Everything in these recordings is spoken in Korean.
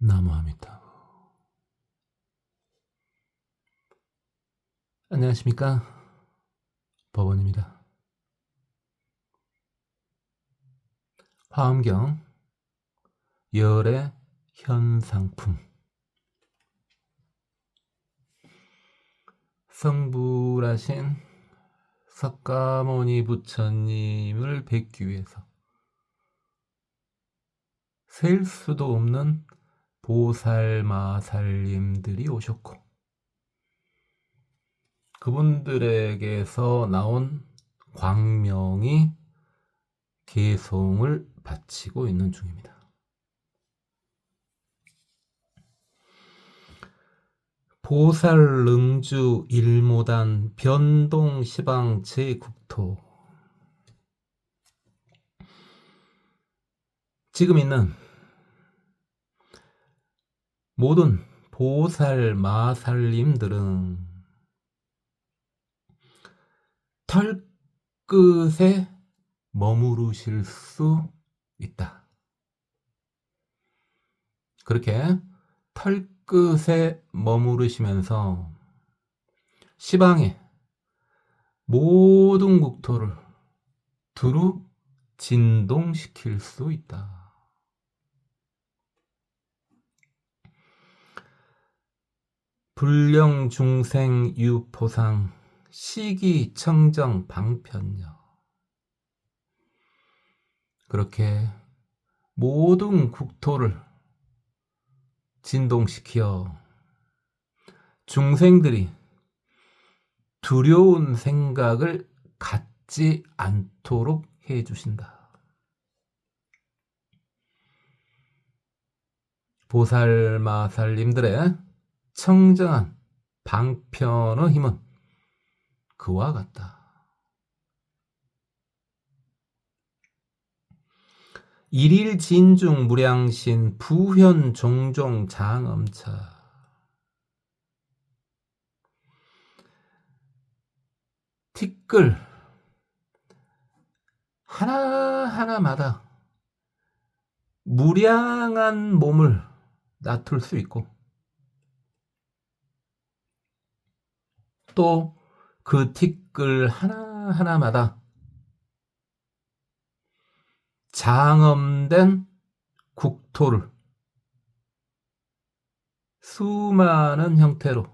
나무아미타불. 안녕하십니까, 법원입니다. 화엄경 열의 현상품. 성불하신 석가모니 부처님을 뵙기 위해서 셀 수도 없는 보살마살님들이 오셨고, 그분들에게서 나온 광명이 개송을 바치고 있는 중입니다. 보살릉주 일모단 변동시방 제국토. 지금 있는 모든 보살마살님들은 털끝에 머무르실 수 있다. 그렇게 털끝에 머무르시면서 시방의 모든 국토를 두루 진동시킬 수 있다. 불령중생 유포상 시기청정 방편녀. 그렇게 모든 국토를 진동시켜 중생들이 두려운 생각을 갖지 않도록 해주신다. 보살마살님들의 청정한 방편의 힘은 그와 같다. 일일진중 무량신 부현 종종 장엄차. 티끌 하나하나마다 무량한 몸을 나툴 수 있고, 또 그 티끌 하나하나마다 장엄된 국토를 수많은 형태로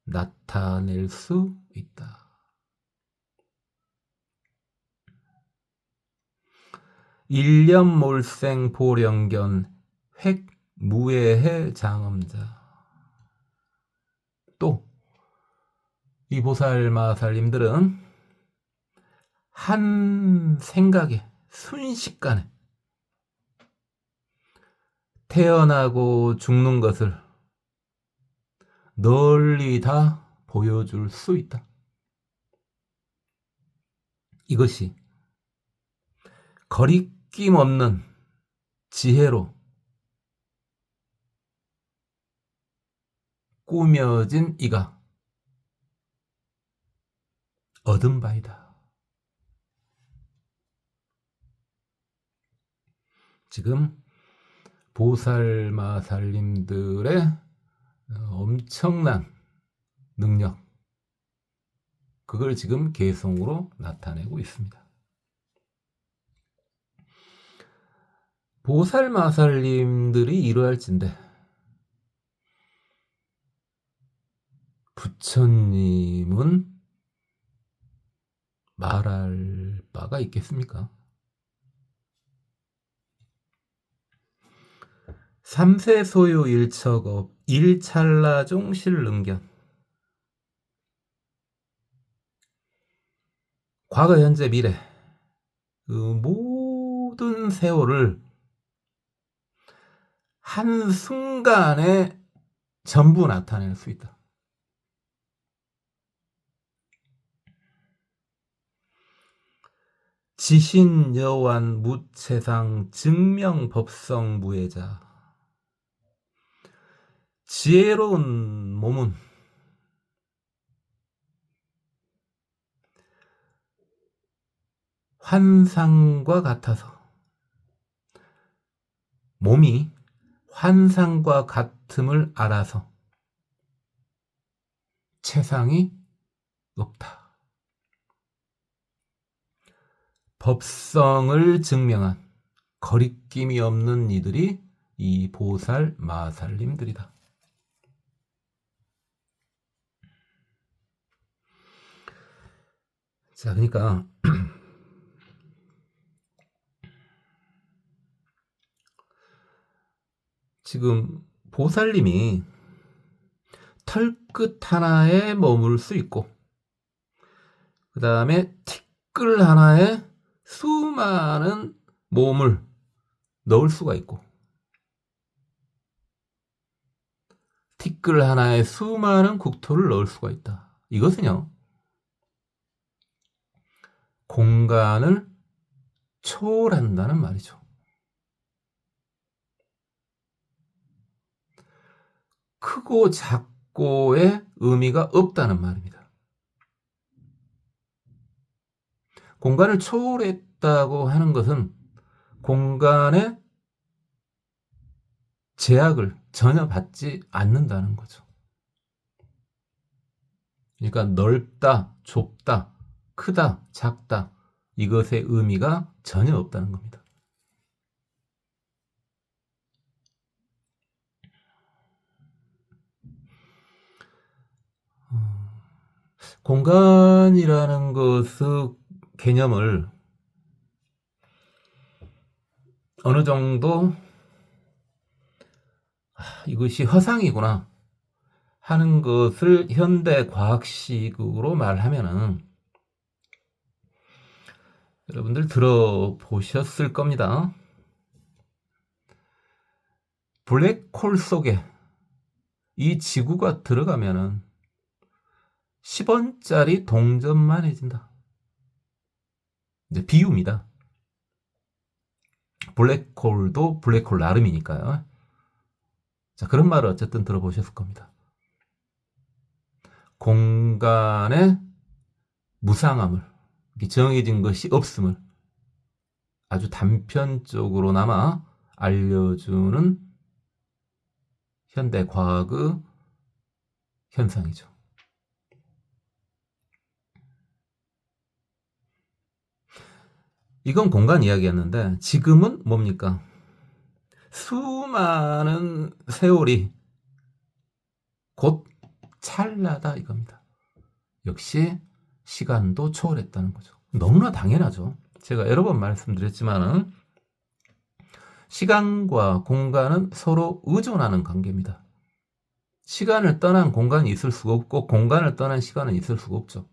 나타낼 수 있다. 일념몰생 보령견 획무예해 장엄자. 또 이 보살마살님들은 한 생각에 순식간에 태어나고 죽는 것을 널리 다 보여줄 수 있다. 이것이 거리낌 없는 지혜로 꾸며진 이가 얻은 바이다. 지금 보살마살님들의 엄청난 능력, 그걸 지금 개성으로 나타내고 있습니다. 보살마살님들이 이러할진대 부처님은 말할 바가 있겠습니까? 삼세소요 일척업 일찰나종 실능견. 과거 현재 미래 그 모든 세월을 한순간에 전부 나타낼 수 있다. 지신여완 무체상 증명법성 무해자. 지혜로운 몸은 환상과 같아서, 몸이 환상과 같음을 알아서 채상이 없다. 법성을 증명한 거리낌이 없는 이들이 이 보살 마살님들이다. 자, 그러니까 지금 보살님이 털끝 하나에 머물 수 있고, 그 다음에 티끌 하나에 수많은 몸을 넣을 수가 있고, 티끌 하나에 수많은 국토를 넣을 수가 있다. 이것은요, 공간을 초월한다는 말이죠. 크고 작고의 의미가 없다는 말입니다. 공간을 초월했다고 하는 것은 공간의 제약을 전혀 받지 않는다는 거죠. 그러니까 넓다, 좁다, 크다, 작다, 이것의 의미가 전혀 없다는 겁니다. 공간이라는 것의 개념을 어느 정도 이것이 허상이구나 하는 것을 현대 과학식으로 말하면은 여러분들 들어보셨을 겁니다. 블랙홀 속에 이 지구가 들어가면은 10원짜리 동전만 해진다. 이제 비유입니다. 블랙홀도 블랙홀 나름이니까요. 자, 그런 말을 어쨌든 들어보셨을 겁니다. 공간의 무상함을, 정해진 것이 없음을 아주 단편적으로나마 알려주는 현대 과학의 현상이죠. 이건 공간 이야기였는데 지금은 뭡니까? 수많은 세월이 곧 찰나다 이겁니다. 역시 시간도 초월했다는 거죠. 너무나 당연하죠. 제가 여러 번 말씀드렸지만은 시간과 공간은 서로 의존하는 관계입니다. 시간을 떠난 공간이 있을 수가 없고 공간을 떠난 시간은 있을 수가 없죠.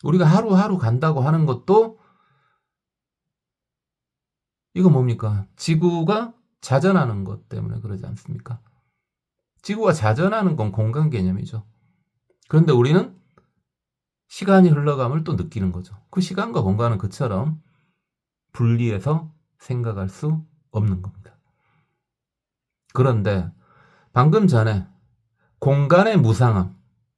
우리가 하루하루 간다고 하는 것도 이거 뭡니까? 지구가 자전하는 것 때문에 그러지 않습니까? 지구가 자전하는 건 공간 개념이죠. 그런데 우리는 시간이 흘러감을 또 느끼는 거죠. 그 시간과 공간은 그처럼 분리해서 생각할 수 없는 겁니다. 그런데 방금 전에 공간의 무상함,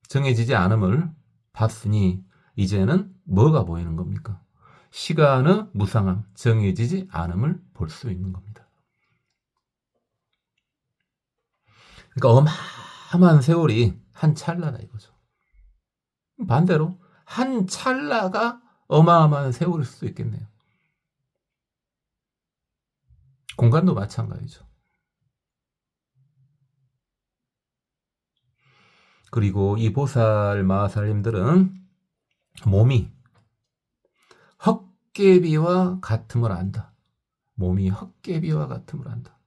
정해지지 않음을 봤으니 이제는 뭐가 보이는 겁니까? 시간의 무상함, 정해지지 않음을 볼 수 있는 겁니다. 그러니까 어마어마한 세월이 한 찰나다 이거죠. 반대로 한 찰나가 어마어마한 세월일 수도 있겠네요. 공간도 마찬가지죠. 그리고 이 보살 마살님들은 몸이 헛개비와 같음을 안다. 몸이 헛개비와 같음을 안다.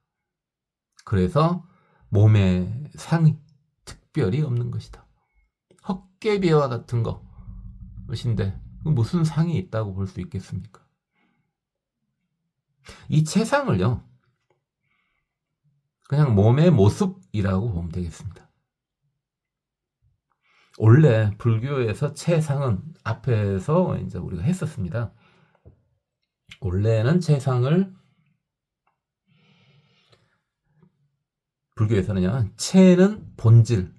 그래서 몸에 상이 특별히 없는 것이다. 헛개비와 같은 것인데 무슨 상이 있다고 볼 수 있겠습니까? 이 체상을요, 그냥 몸의 모습이라고 보면 되겠습니다. 원래 불교에서 체상은 앞에서 이제 우리가 했었습니다. 원래는 체상을 불교에서는요, 체는 본질,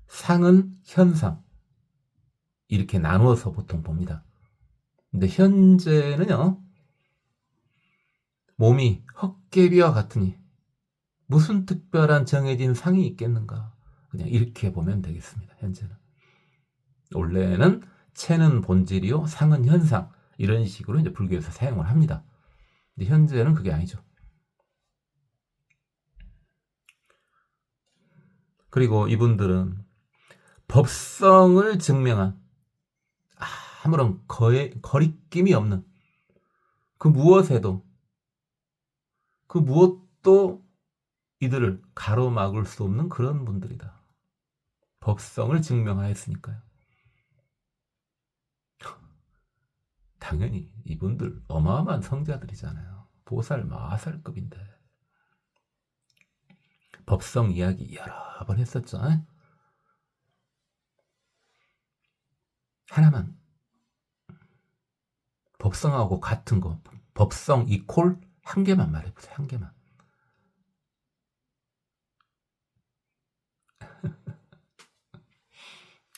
상은 현상 이렇게 나누어서 보통 봅니다. 근데 현재는요, 몸이 헛개비와 같으니 무슨 특별한 정해진 상이 있겠는가? 그냥 이렇게 보면 되겠습니다. 현재는. 원래는 체는 본질이요, 상은 현상. 이런 식으로 이제 불교에서 사용을 합니다. 근데 현재는 그게 아니죠. 그리고 이분들은 법성을 증명한 아무런 거리낌이 없는 그 무엇에도 그 무엇도 이들을 가로막을 수 없는 그런 분들이다. 법성을 증명하였으니까요. 당연히 이분들 어마어마한 성자들이잖아요. 보살, 마살급인데. 법성 이야기 여러 번 했었죠. 하나만 법성하고 같은 거, 법성 이콜 한 개만 말해보세요. 한 개만.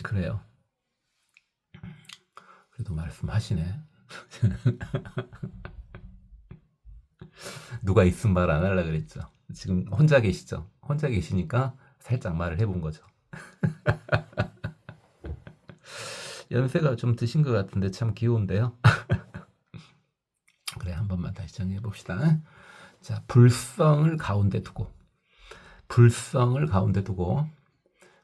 그래요. 그래도 말씀하시네. 누가 있으면 말 안 하려고 그랬죠. 지금 혼자 계시죠? 혼자 계시니까 살짝 말을 해본 거죠. 연세가 좀 드신 것 같은데 참 귀여운데요. 그래, 한 번만 다시 정리해 봅시다. 자, 불성을 가운데 두고, 불성을 가운데 두고,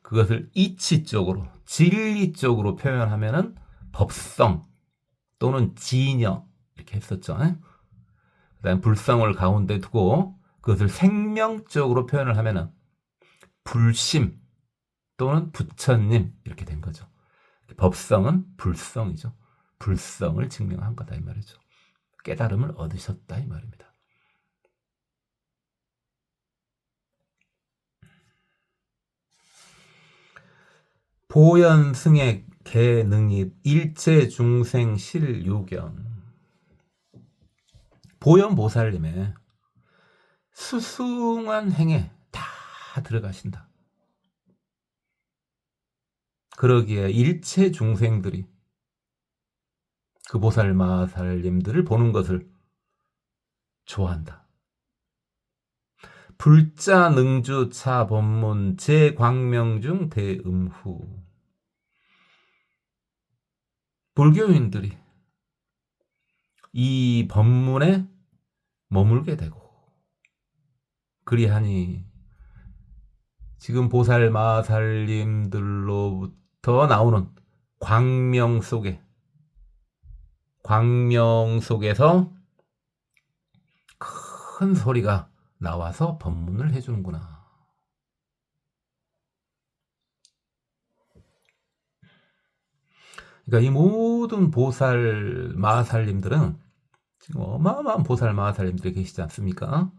그것을 이치 쪽으로, 진리 쪽으로 표현하면은 법성 또는 진여 이렇게 했었죠. 그다음 불성을 가운데 두고 그것을 생명적으로 표현을 하면은 불심 또는 부처님 이렇게 된 거죠. 법성은 불성이죠. 불성을 증명한 거다 이 말이죠. 깨달음을 얻으셨다 이 말입니다. 보현승의 개능입 일체중생 실요견. 보현보살님의 수승한 행에 다 들어가신다. 그러기에 일체 중생들이 그 보살 마살님들을 보는 것을 좋아한다. 불자 능주 차 법문 제광명중 대음후. 불교인들이 이 법문에 머물게 되고 그리하니 지금 보살 마살님들로부터 나오는 광명 속에서 큰 소리가 나와서 법문을 해주는구나. 그러니까 이 모든 보살 마살님들은 지금 어마어마한 보살 마살님들이 계시지 않습니까?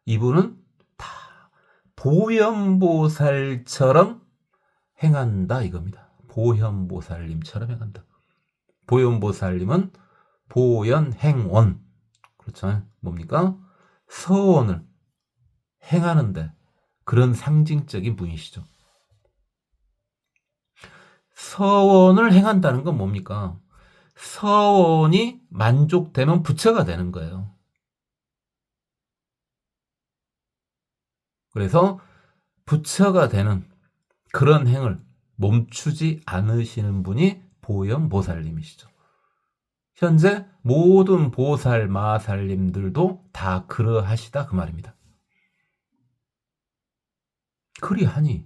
이분은 다 보현보살처럼 행한다 이겁니다. 보현보살님처럼 행한다. 보현보살님은 보현행원, 그렇죠? 뭡니까? 서원을 행하는데 그런 상징적인 분이시죠. 서원을 행한다는 건 뭡니까? 서원이 만족되면 부처가 되는 거예요. 그래서 부처가 되는 그런 행을 멈추지 않으시는 분이 보현보살님이시죠. 현재 모든 보살 마살님들도 다 그러하시다 그 말입니다. 그리하니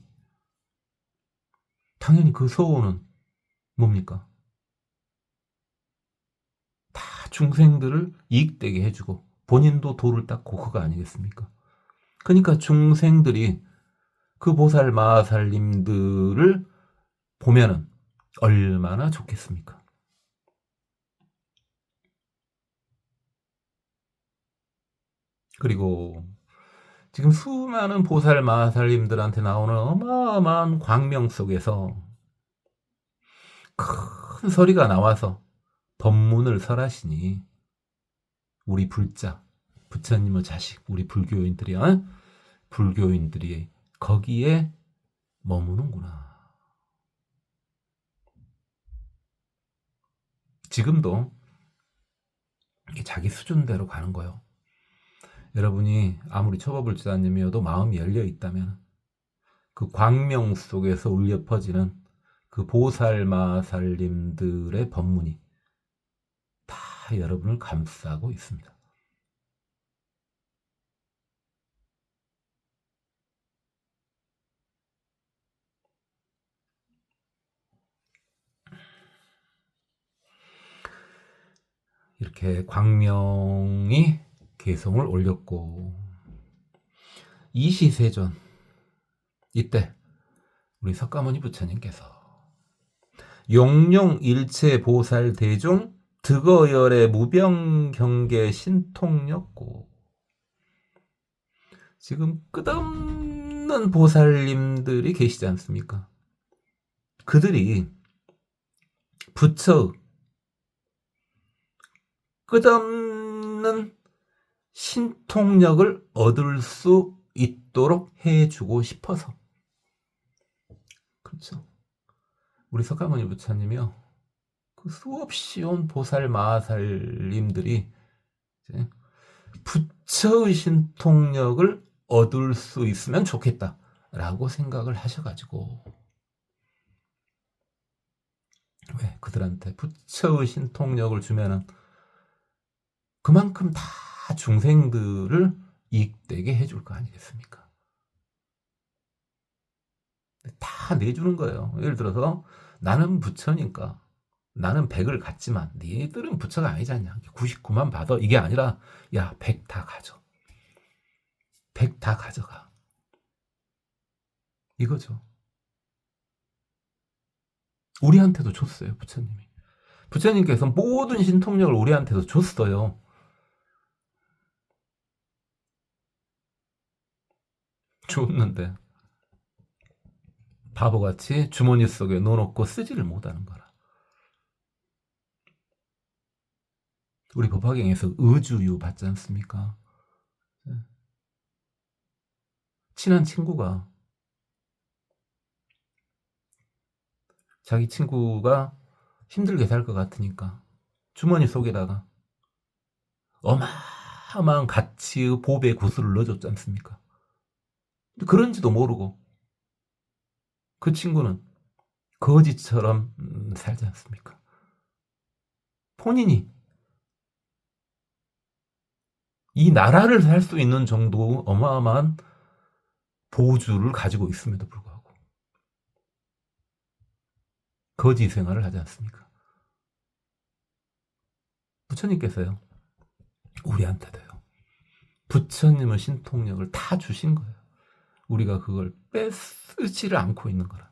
당연히 그 서원은 뭡니까? 다 중생들을 이익되게 해주고 본인도 도를 닦고 그거 아니겠습니까? 그러니까 중생들이 그 보살 마살님들을 보면은 얼마나 좋겠습니까? 그리고 지금 수많은 보살 마살님들한테 나오는 어마어마한 광명 속에서 큰 소리가 나와서 법문을 설하시니 우리 불자, 부처님의 자식, 우리 불교인들이 거기에 머무는구나. 지금도 자기 수준대로 가는 거예요. 여러분이 아무리 초보불자님이어도 마음이 열려 있다면 그 광명 속에서 울려 퍼지는 그 보살마살님들의 법문이 다 여러분을 감싸고 있습니다. 이렇게 광명이 개성을 올렸고, 이시세존 이때 우리 석가모니 부처님께서 용룡일체 보살 대중 득어열의 무병경계 신통력고, 지금 끝없는 보살님들이 계시지 않습니까? 그들이 부처 끝없는 신통력을 얻을 수 있도록 해주고 싶어서. 그렇죠. 우리 석가모니 부처님이요, 그 수없이 온 보살 마살님들이 이제 부처의 신통력을 얻을 수 있으면 좋겠다라고 생각을 하셔가지고, 왜 그들한테 부처의 신통력을 주면은 그만큼 다 중생들을 이익되게 해줄 거 아니겠습니까? 다 내주는 거예요. 예를 들어서 나는 부처니까 나는 100을 갖지만 니들은 부처가 아니지 않냐, 99만 받아, 이게 아니라 야 100 다 가져, 100 다 가져가, 이거죠. 우리한테도 줬어요. 부처님께서 모든 신통력을 우리한테도 줬어요. 줬는데 바보같이 주머니 속에 넣어놓고 쓰지를 못하는 거라. 우리 법화경에서 의주유 받지 않습니까? 친한 친구가 자기 친구가 힘들게 살 것 같으니까 주머니 속에다가 어마어마한 가치의 보배 구슬을 넣어줬지 않습니까? 그런지도 모르고 그 친구는 거지처럼 살지 않습니까? 본인이 이 나라를 살 수 있는 정도 어마어마한 보주를 가지고 있음에도 불구하고 거지 생활을 하지 않습니까? 부처님께서요, 우리한테도요, 부처님의 신통력을 다 주신 거예요. 우리가 그걸 뺏으지를 않고 있는 거라.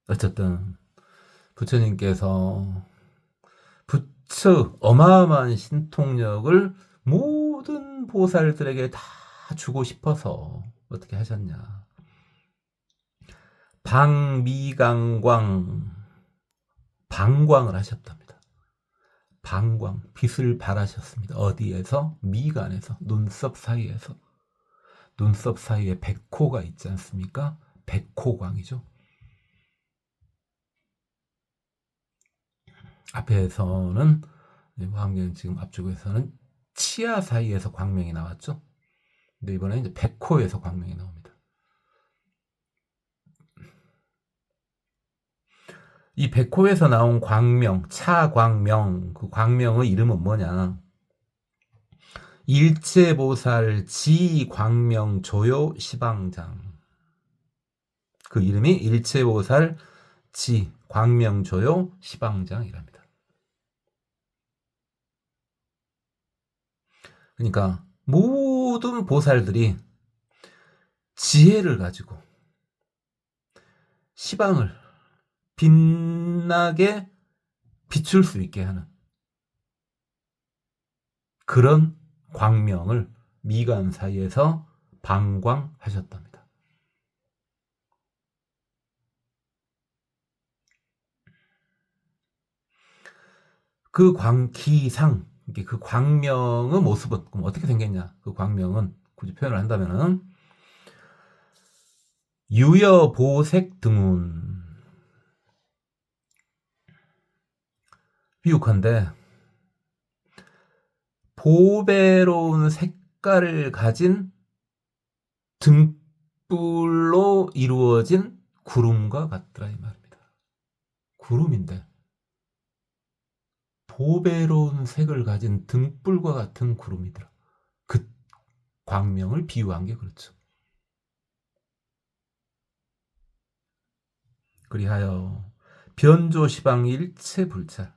어쨌든 부처님께서 부처 어마어마한 신통력을 모든 보살들에게 다 주고 싶어서 어떻게 하셨냐, 방광을 하셨답니다. 방광, 빛을 발하셨습니다. 어디에서? 미간에서, 눈썹 사이에서. 눈썹 사이에 백호가 있지 않습니까? 백호광이죠. 앞에서는 화엄경 지금 앞쪽에서는 치아 사이에서 광명이 나왔죠. 근데 이번에 이제 백호에서 광명이 나옵니다. 이 백호에서 나온 광명, 차광명, 그 광명의 이름은 뭐냐? 일체보살 지광명 조요 시방장. 그 이름이 일체보살 지광명 조요 시방장이랍니다. 그러니까 모든 보살들이 지혜를 가지고 시방을 빛나게 비출 수 있게 하는 그런 광명을 미간 사이에서 방광하셨답니다. 그 광기상, 그 광명의 모습은 그럼 어떻게 생겼냐? 그 광명은 굳이 표현을 한다면은 유여보색 등운, 비육한데 보배로운 색깔을 가진 등불로 이루어진 구름과 같더라 이 말입니다. 구름인데 보배로운 색을 가진 등불과 같은 구름이더라. 그 광명을 비유한 게 그렇죠. 그리하여 변조 시방 일체 불찰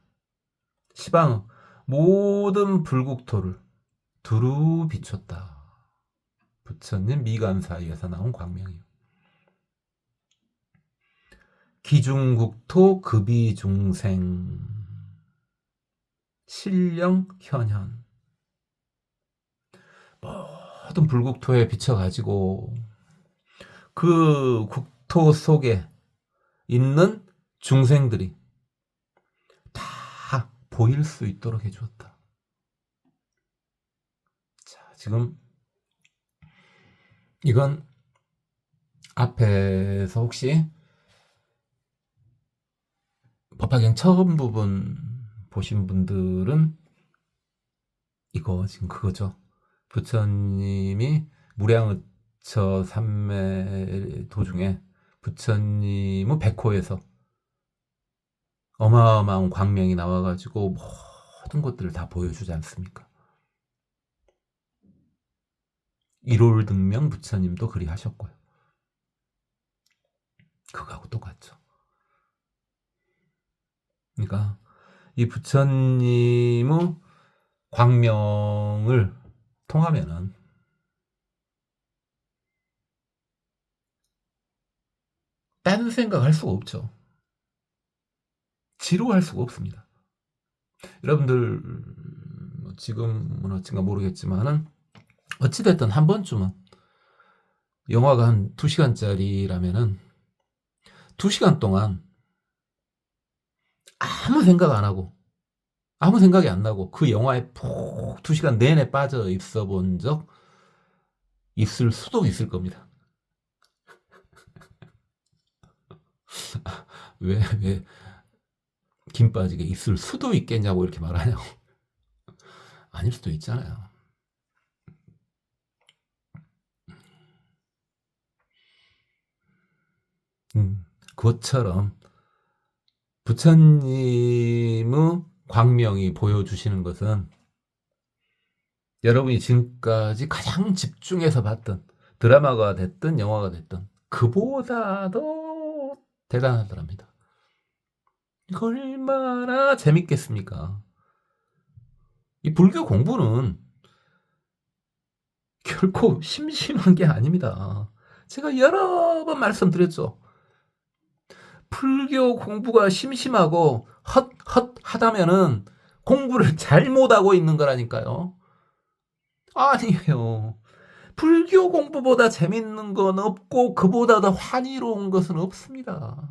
시방 모든 불국토를 두루 비췄다. 부처님 미간 사이에서 나온 광명이요. 기중국토 급이중생 신령 현현 모든 불국토에 비춰가지고 그 국토 속에 있는 중생들이 다 보일 수 있도록 해주었다. 자, 지금 이건 앞에서 혹시 법화경 처음 부분 보신 분들은 이거 지금 그거죠. 부처님이 무량의처 삼매 도중에 부처님의 백호에서 어마어마한 광명이 나와가지고 모든 것들을 다 보여주지 않습니까? 일월등명 부처님도 그리 하셨고요. 그거하고 똑같죠. 그러니까 이 부처님의 광명을 통하면은 딴 생각할 수가 없죠. 지루할 수가 없습니다. 여러분들 지금은 어찌인가 모르겠지만은 어찌됐든 한 번쯤은 영화가 한 2시간짜리라면은 2시간 동안 아무 생각 안 하고 아무 생각이 안 나고 그 영화에 푹 2시간 내내 빠져 있어 본 적 있을 수도 있을 겁니다. 왜 김 빠지게 있을 수도 있겠냐고 이렇게 말하냐고. 아닐 수도 있잖아요. 그것처럼 부처님의 광명이 보여주시는 것은 여러분이 지금까지 가장 집중해서 봤던 드라마가 됐든 영화가 됐든 그보다도 대단하더랍니다. 이거 얼마나 재밌겠습니까? 이 불교 공부는 결코 심심한 게 아닙니다. 제가 여러 번 말씀드렸죠. 불교 공부가 심심하고 헛헛하다면은 공부를 잘못하고 있는 거라니까요. 아니에요. 불교 공부보다 재밌는 건 없고 그보다 더 환희로운 것은 없습니다.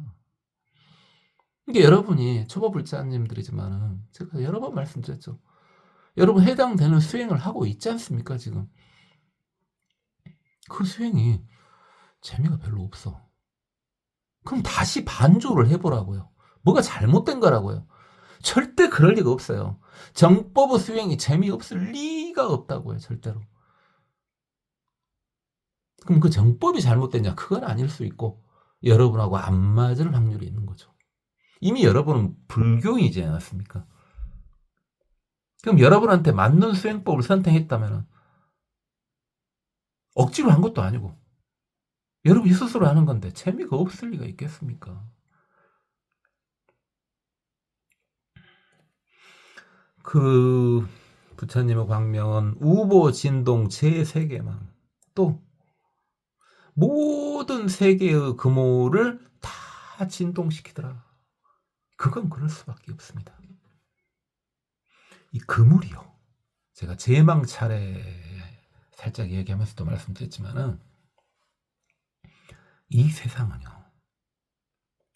이게 여러분이 초보불자님들이지만은 제가 여러 번 말씀드렸죠. 여러분 해당되는 수행을 하고 있지 않습니까 지금? 그 수행이 재미가 별로 없어. 그럼 다시 반조를 해보라고요. 뭐가 잘못된 거라고요. 절대 그럴 리가 없어요. 정법의 수행이 재미없을 리가 없다고요. 절대로. 그럼 그 정법이 잘못됐냐? 그건 아닐 수 있고 여러분하고 안 맞을 확률이 있는 거죠. 이미 여러분은 불교이지 않았습니까? 그럼 여러분한테 맞는 수행법을 선택했다면 억지로 한 것도 아니고 여러분이 스스로 하는 건데 재미가 없을 리가 있겠습니까? 그 부처님의 광명은 우보 진동 제3개망 또 모든 세계의 금호를 다 진동시키더라. 그건 그럴 수밖에 없습니다. 이 그물이요. 제가 제망 차례 살짝 얘기하면서도 말씀드렸지만은 이 세상은요.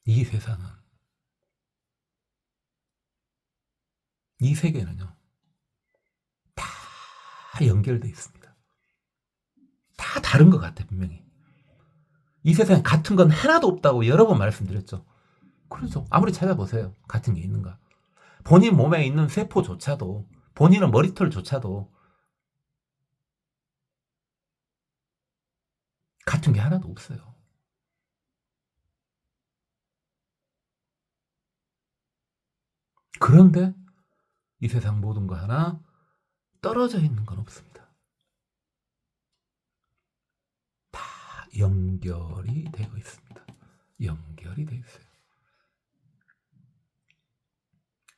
이 세상은 이 세계는요. 다 연결되어 있습니다. 다 다른 것 같아 분명히. 이 세상에 같은 건 하나도 없다고 여러 번 말씀드렸죠. 그렇죠. 아무리 찾아보세요. 같은 게 있는가. 본인 몸에 있는 세포조차도, 본인의 머리털조차도 같은 게 하나도 없어요. 그런데 이 세상 모든 거 하나 떨어져 있는 건 없습니다. 다 연결이 되어 있습니다. 연결이 되어 있어요.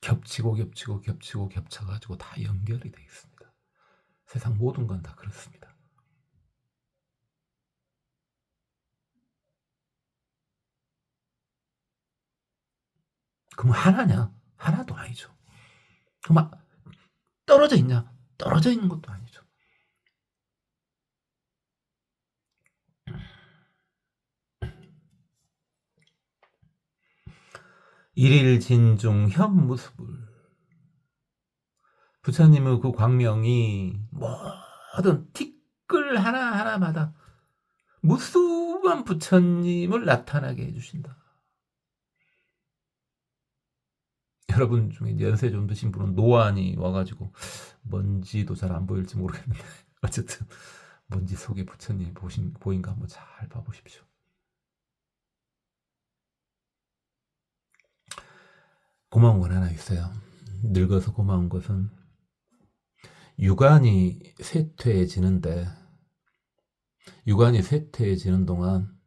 겹치고 겹치고 겹치고 겹쳐가지고 다 연결이 되어 있습니다. 세상 모든 건 다 그렇습니다. 그럼 하나냐? 하나도 아니죠. 그럼 떨어져 있냐? 떨어져 있는 것도 아니죠. 일일진중 현무수불. 부처님의 그 광명이 모든 티끌 하나하나마다 무수한 부처님을 나타나게 해주신다. 여러분 중에 연세 좀 드신 분은 노안이 와가지고 먼지도 잘 안 보일지 모르겠는데 어쨌든 먼지 속에 부처님 보인가 한번 잘 봐보십시오. 고마운 건 하나 있어요. 늙어서 고마운 것은 육안이 쇠퇴해지는데, 육안이 쇠퇴해지는 동안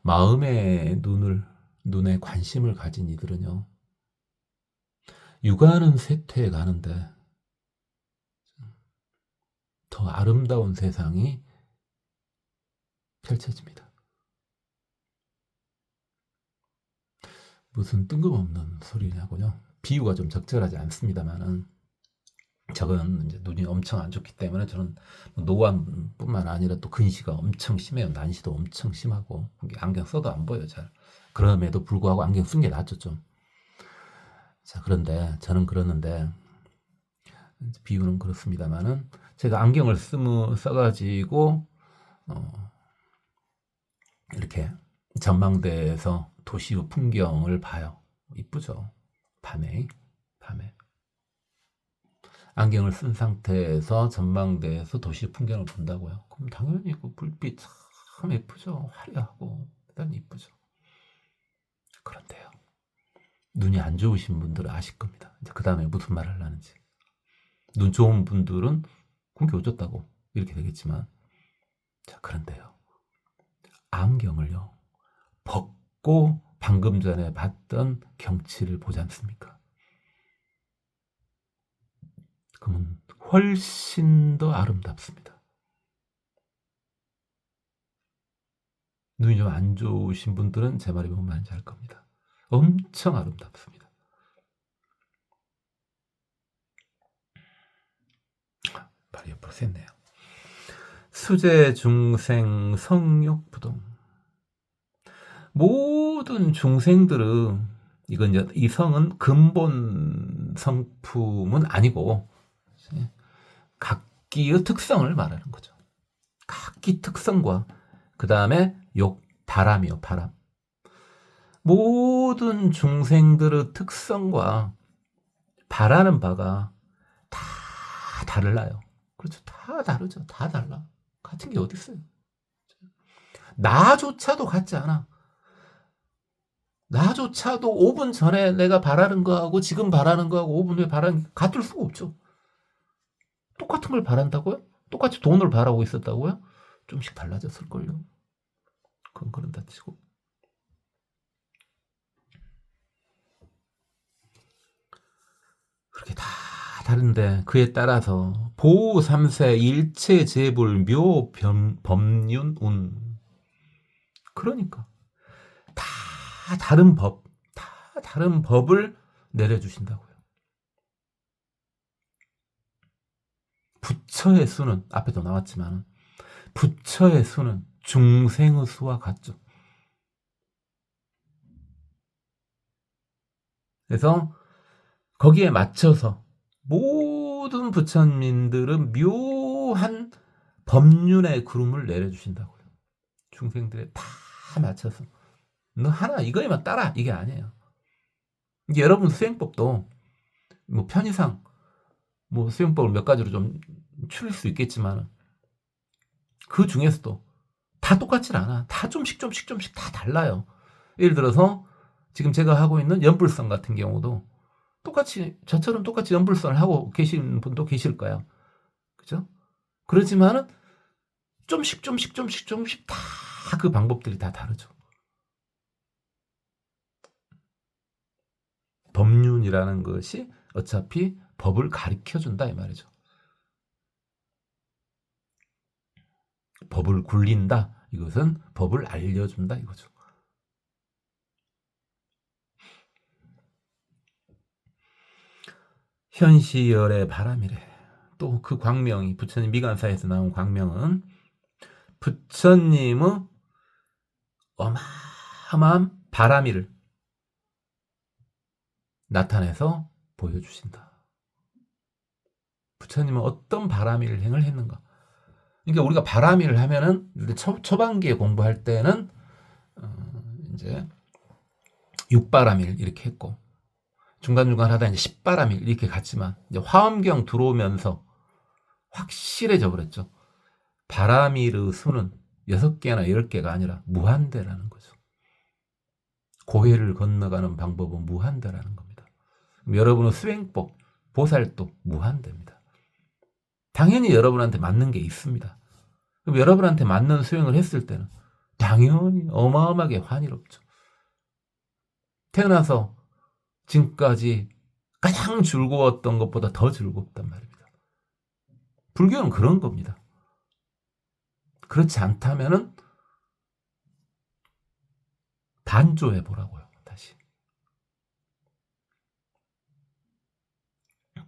마음의 눈에 관심을 가진 이들은요, 육안은 쇠퇴해 가는데 더 아름다운 세상이 펼쳐집니다. 무슨 뜬금없는 소리냐고요? 비유가 좀 적절하지 않습니다만은, 저건 이제 눈이 엄청 안 좋기 때문에 저는 노안뿐만 아니라 또 근시가 엄청 심해요. 난시도 엄청 심하고 안경 써도 안 보여요, 잘. 그럼에도 불구하고 안경 쓴 게 낫죠, 좀. 자, 그런데 저는 그러는데, 비유는 그렇습니다만은, 제가 안경을 써가지고 이렇게 전망대에서 도시의 풍경을 봐요. 이쁘죠? 밤에 안경을 쓴 상태에서 전망대에서 도시 풍경을 본다고요. 그럼 당연히 그 불빛 참 예쁘죠. 화려하고 대단히 이쁘죠. 그런데요, 눈이 안 좋으신 분들은 아실 겁니다. 이제 그 다음에 무슨 말을 하려는지. 눈 좋은 분들은 그게 어쩌다고 이렇게 되겠지만, 자, 그런데요, 안경을요 벗고 방금 전에 봤던 경치를 보지 않습니까? 그러면 훨씬 더 아름답습니다. 눈이 좀 안 좋으신 분들은 제 말이 뭔 말인지 알 겁니다. 엄청 아름답습니다. 말이 옆으로 샜네요. 수제 중생 성욕부동. 모든 중생들은, 이건 이제 이 성은 근본 성품은 아니고 각기의 특성을 말하는 거죠. 각기 특성과 그 다음에 바람이요, 바람. 모든 중생들의 특성과 바라는 바가 다 달라요. 그렇죠. 다 다르죠. 다 달라. 같은 게 어디 있어요? 나조차도 같지 않아. 나조차도 5분 전에 내가 바라는 거하고 지금 바라는 거하고 5분 후에 바라는 게 같을 수가 없죠. 똑같은 걸 바란다고요? 똑같이 돈을 바라고 있었다고요? 좀씩 달라졌을걸요. 그건 그런다 치고. 그렇게 다 다른데 그에 따라서 보우 3세 일체 재불 묘 법륜운. 그러니까 다 다른 법을 내려주신다고요. 부처의 수는 앞에도 나왔지만 부처의 수는 중생의 수와 같죠. 그래서 거기에 맞춰서 모든 부처님들은 묘한 법륜의 구름을 내려주신다고요. 중생들에 다 맞춰서 너 하나 이거에만 따라, 이게 아니에요. 이게 여러분 수행법도 뭐 편의상 뭐 수용법을 몇 가지로 좀 추릴 수 있겠지만 그 중에서도 다 똑같진 않아. 다 좀씩 다 달라요. 예를 들어서 지금 제가 하고 있는 연불선 같은 경우도 저처럼 똑같이 연불선을 하고 계신 분도 계실 거야. 그죠? 그렇지만은 좀씩 다 그 방법들이 다 다르죠. 법륜이라는 것이 어차피 법을 가르쳐준다 이 말이죠. 법을 굴린다. 이것은 법을 알려준다 이거죠. 현시열의 바람이래. 또 그 광명이 부처님 미간사에서 나온 광명은 부처님의 어마어마한 바람이를 나타내서 보여주신다. 부처님은 어떤 바람일 행을 했는가? 그러니까 우리가 바람일을 하면은 초반기에 공부할 때는 이제 육바람일 이렇게 했고 중간중간 하다 이제 십바람일 이렇게 갔지만 이제 화엄경 들어오면서 확실해져 버렸죠. 바람일의 수는 6개나 10개가 아니라 무한대라는 거죠. 고해를 건너가는 방법은 무한대라는 겁니다. 여러분의 수행법, 보살도 무한대입니다. 당연히 여러분한테 맞는 게 있습니다. 그럼 여러분한테 맞는 수행을 했을 때는 당연히 어마어마하게 환희롭죠. 태어나서 지금까지 가장 즐거웠던 것보다 더 즐겁단 말입니다. 불교는 그런 겁니다. 그렇지 않다면은 단조해 보라고요. 다시.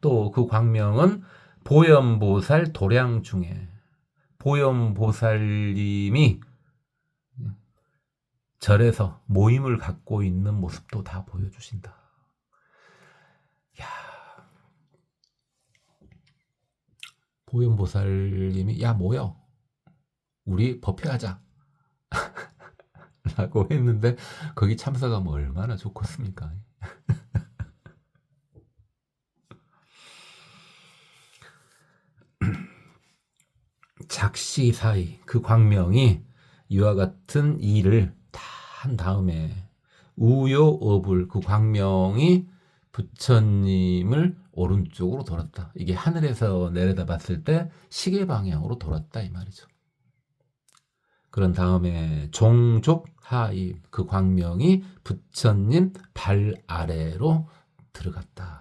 또 그 광명은 보현보살 도량 중에 보현보살님이 절에서 모임을 갖고 있는 모습도 다 보여주신다. 야, 보현보살님이 야 뭐여 우리 법회하자 라고 했는데 거기 참석하면 얼마나 좋겠습니까? 작시사의 그 광명이 이와 같은 일을 다 한 다음에 우요어불 그 광명이 부처님을 오른쪽으로 돌았다. 이게 하늘에서 내려다 봤을 때 시계 방향으로 돌았다 이 말이죠. 그런 다음에 종족하이 그 광명이 부처님 발 아래로 들어갔다.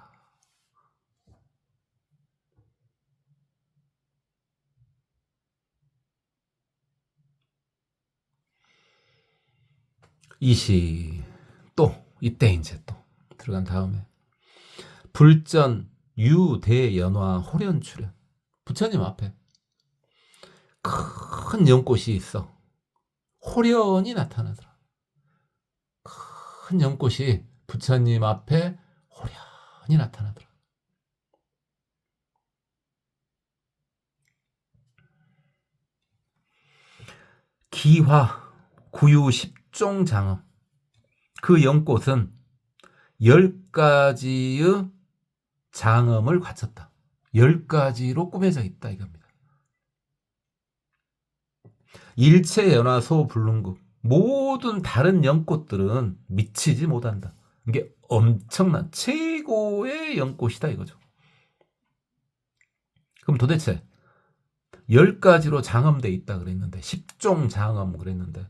이시 또 이때 이제 또 들어간 다음에 불전 유대연화 호련출현 부처님 앞에 큰 연꽃이 있어. 호련이 나타나더라. 큰 연꽃이 부처님 앞에 호련이 나타나더라. 기화 구유 10종 장엄 그 연꽃은 10가지의 장엄을 갖췄다. 10가지로 꾸며져 있다 이겁니다. 일체 연화소 불능국 모든 다른 연꽃들은 미치지 못한다. 이게 엄청난 최고의 연꽃이다 이거죠. 그럼 도대체 10가지로 장엄되어 있다 그랬는데 10종 장엄 그랬는데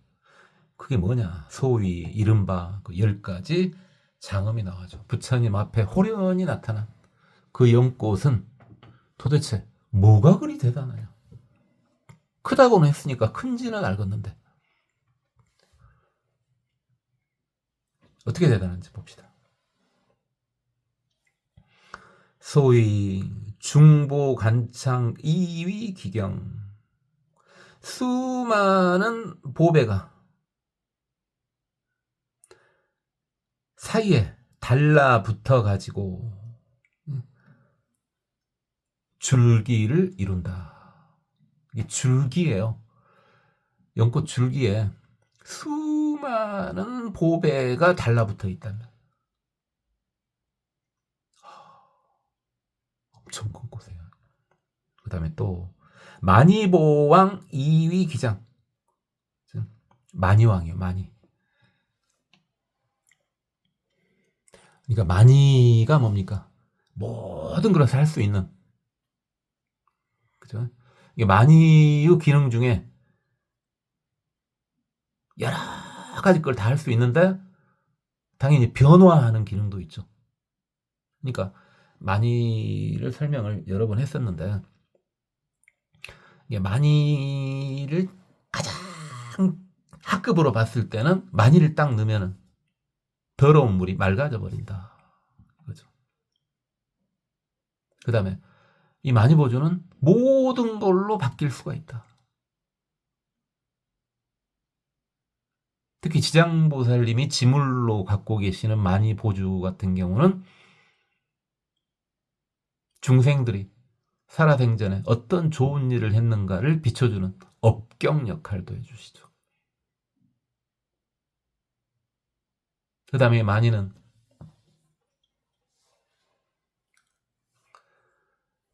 그게 뭐냐? 소위 이른바 그 10가지 장엄이 나와죠. 부처님 앞에 호련히 나타난 그 연꽃은 도대체 뭐가 그리 대단해요? 크다고는 했으니까 큰지는 알겠는데 어떻게 대단한지 봅시다. 소위 중보간창 2위 기경 수많은 보배가 사이에 달라붙어 가지고 줄기를 이룬다. 이게 줄기예요. 연꽃 줄기에 수많은 보배가 달라붙어 있다면 그 다음에 또 만이보왕 2위 기장. 만이왕이에요. 만이. 그러니까 만이가 뭡니까? 모든 것을 할 수 있는. 그죠? 이게 만이의 기능 중에 여러 가지 걸 다 할 수 있는데 당연히 변화하는 기능도 있죠. 그러니까 만이를 설명을 여러 번 했었는데 이게 만이를 가장 하급으로 봤을 때는 만이를 딱 넣으면 더러운 물이 맑아져 버린다. 그죠? 그 다음에 이 만이보조는 모든 걸로 바뀔 수가 있다. 특히 지장보살님이 지물로 갖고 계시는 만이보주 같은 경우는 중생들이 살아생전에 어떤 좋은 일을 했는가를 비춰주는 업경 역할도 해주시죠. 그 다음에 만이는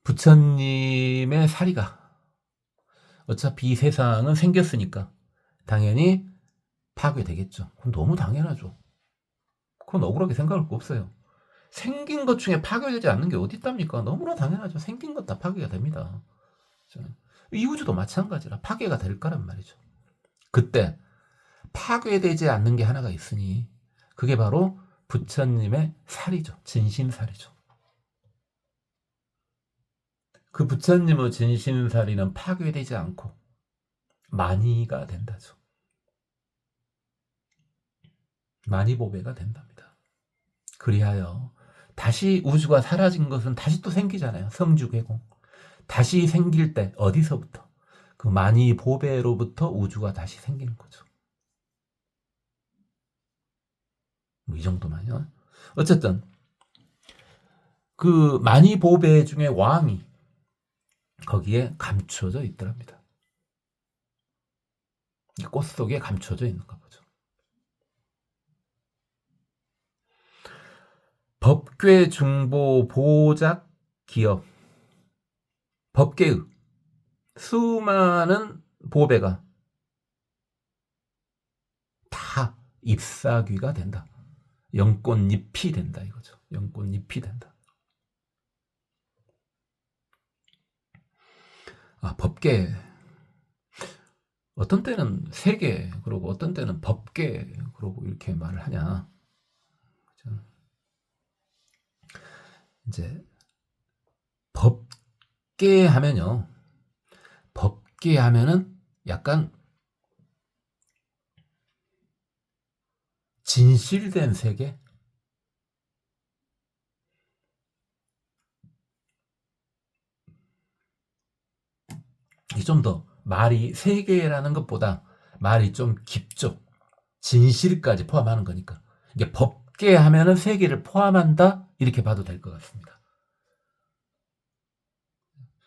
부처님의 사리가 어차피 이 세상은 생겼으니까 당연히 파괴되겠죠. 그건 너무 당연하죠. 그건 억울하게 생각할 거 없어요. 생긴 것 중에 파괴되지 않는 게 어디 있답니까? 너무나 당연하죠. 생긴 것 다 파괴가 됩니다. 이 우주도 마찬가지라 파괴가 될 거란 말이죠. 그때 파괴되지 않는 게 하나가 있으니 그게 바로 부처님의 살이죠. 진심살이죠. 그 부처님의 진심살이는 파괴되지 않고 만이가 된다죠. 만이보배가 된답니다. 그리하여 다시 우주가 사라진 것은 다시 또 생기잖아요. 성주개공. 다시 생길 때 어디서부터? 그 만이보배로부터 우주가 다시 생기는 거죠. 뭐 이 정도만요. 어쨌든 그 만이보배 중에 왕이 거기에 감춰져 있더랍니다. 꽃 속에 감춰져 있는가 보죠. 법궤 중보 보작 기업. 법궤의 수많은 보배가 다 잎사귀가 된다. 연꽃잎이 된다 이거죠. 연꽃잎이 된다. 법궤. 어떤 때는 세계 그러고 어떤 때는 법궤 그러고 이렇게 말을 하냐. 그렇죠? 이제 법궤 하면요. 법궤 하면은 약간 진실된 세계. 좀 더 말이 세계라는 것보다 말이 좀 깊죠. 진실까지 포함하는 거니까. 이게 법계 하면은 세계를 포함한다 이렇게 봐도 될 것 같습니다.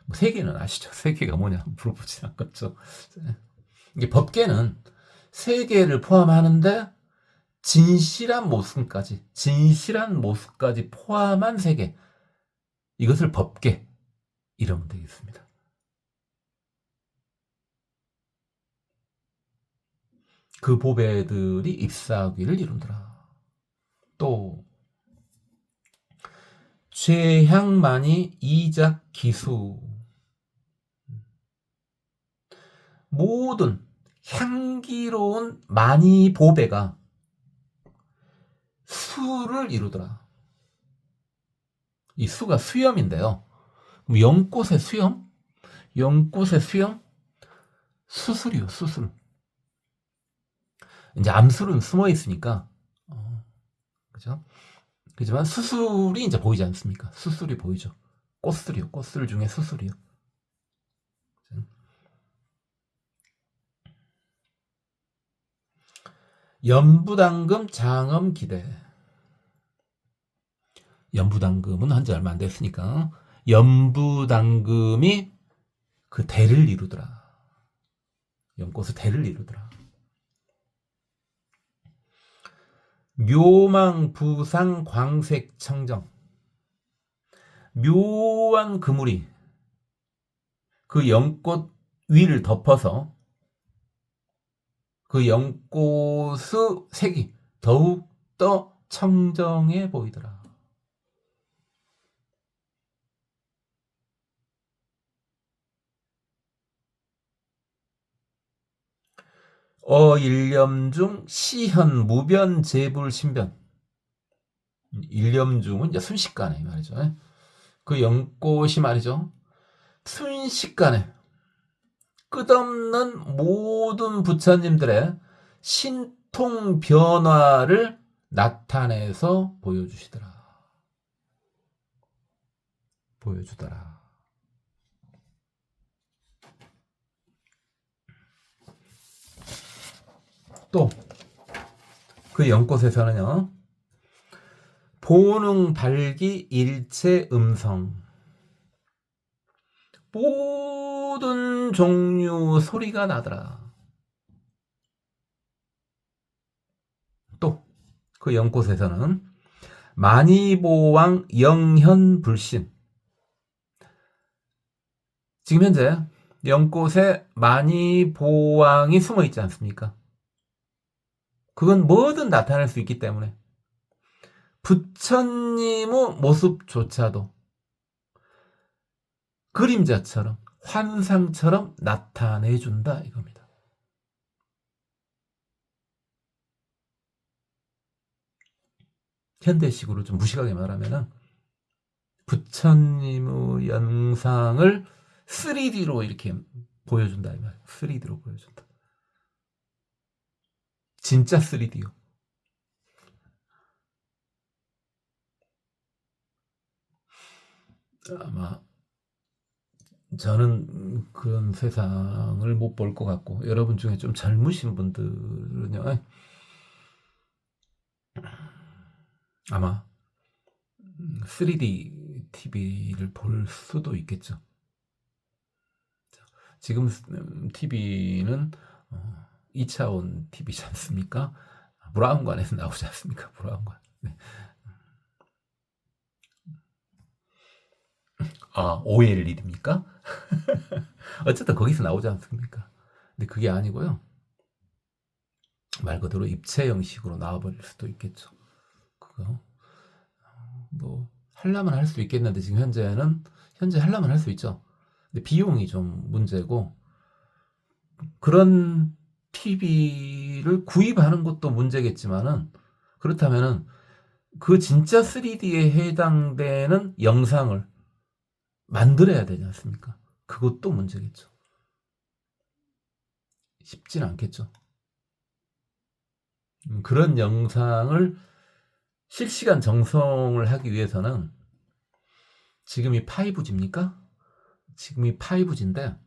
뭐 세계는 아시죠? 세계가 뭐냐 물어보지 않겠죠. 이게 법계는 세계를 포함하는데 진실한 모습까지 포함한 세계. 이것을 법계 이러면 되겠습니다. 그 보배들이 잎사귀를 이루더라. 또 죄향만이 이작 기수. 모든 향기로운 많이 보배가 수를 이루더라. 이 수가 수염인데요. 연꽃의 수염? 연꽃의 수염? 수술이요, 수술. 이제 암술은 숨어 있으니까, 그죠? 그렇지만 수술이 이제 보이지 않습니까? 수술이 보이죠. 꽃술이요, 꽃술 중에 수술이요. 연부당금 장엄기대. 연부당금은 한지 얼마 안 됐으니까 연부당금이 그 대를 이루더라. 연꽃의 대를 이루더라. 묘망 부상 광색 청정. 묘한 그물이 그 연꽃 위를 덮어서 그 연꽃의 색이 더욱더 청정해 보이더라. 일념중 시현 무변 재불 신변. 일념중은 이제 순식간에 말이죠. 그 연꽃이 말이죠. 순식간에 끝없는 모든 부처님들의 신통 변화를 나타내서 보여주더라. 또 그 연꽃에서는요. 보능 발기 일체 음성, 모든 종류 소리가 나더라. 또 그 연꽃에서는 만이보왕 영현불신, 지금 현재 연꽃에 만이보왕이 숨어 있지 않습니까? 그건 뭐든 나타낼 수 있기 때문에 부처님의 모습조차도 그림자처럼 환상처럼 나타내준다 이겁니다. 현대식으로 좀 무식하게 말하면 부처님의 영상을 3D로 이렇게 보여준다 이 말이에요. 3D로 보여준다. 진짜 3D요. 아마 저는 그런 세상을 못 볼 것 같고, 여러분 중에 좀 젊으신 분들은요, 아마 3D TV를 볼 수도 있겠죠. 지금 TV는 2차원 TV지 않습니까? 브라운관에서 나오지 않습니까? 브라운관. 네. OLED입니까? 어쨌든 거기서 나오지 않습니까? 근데 그게 아니고요. 말 그대로 입체 형식으로 나와버릴 수도 있겠죠. 그거 뭐 하려면 할 수 있겠는데 지금 현재 하려면 할 수 있죠. 근데 비용이 좀 문제고, 그런 TV를 구입하는 것도 문제겠지만은, 그렇다면은 그 진짜 3D에 해당되는 영상을 만들어야 되지 않습니까? 그것도 문제겠죠. 쉽진 않겠죠. 그런 영상을 실시간 정성을 하기 위해서는 지금이 5G입니까? 지금이 5G인데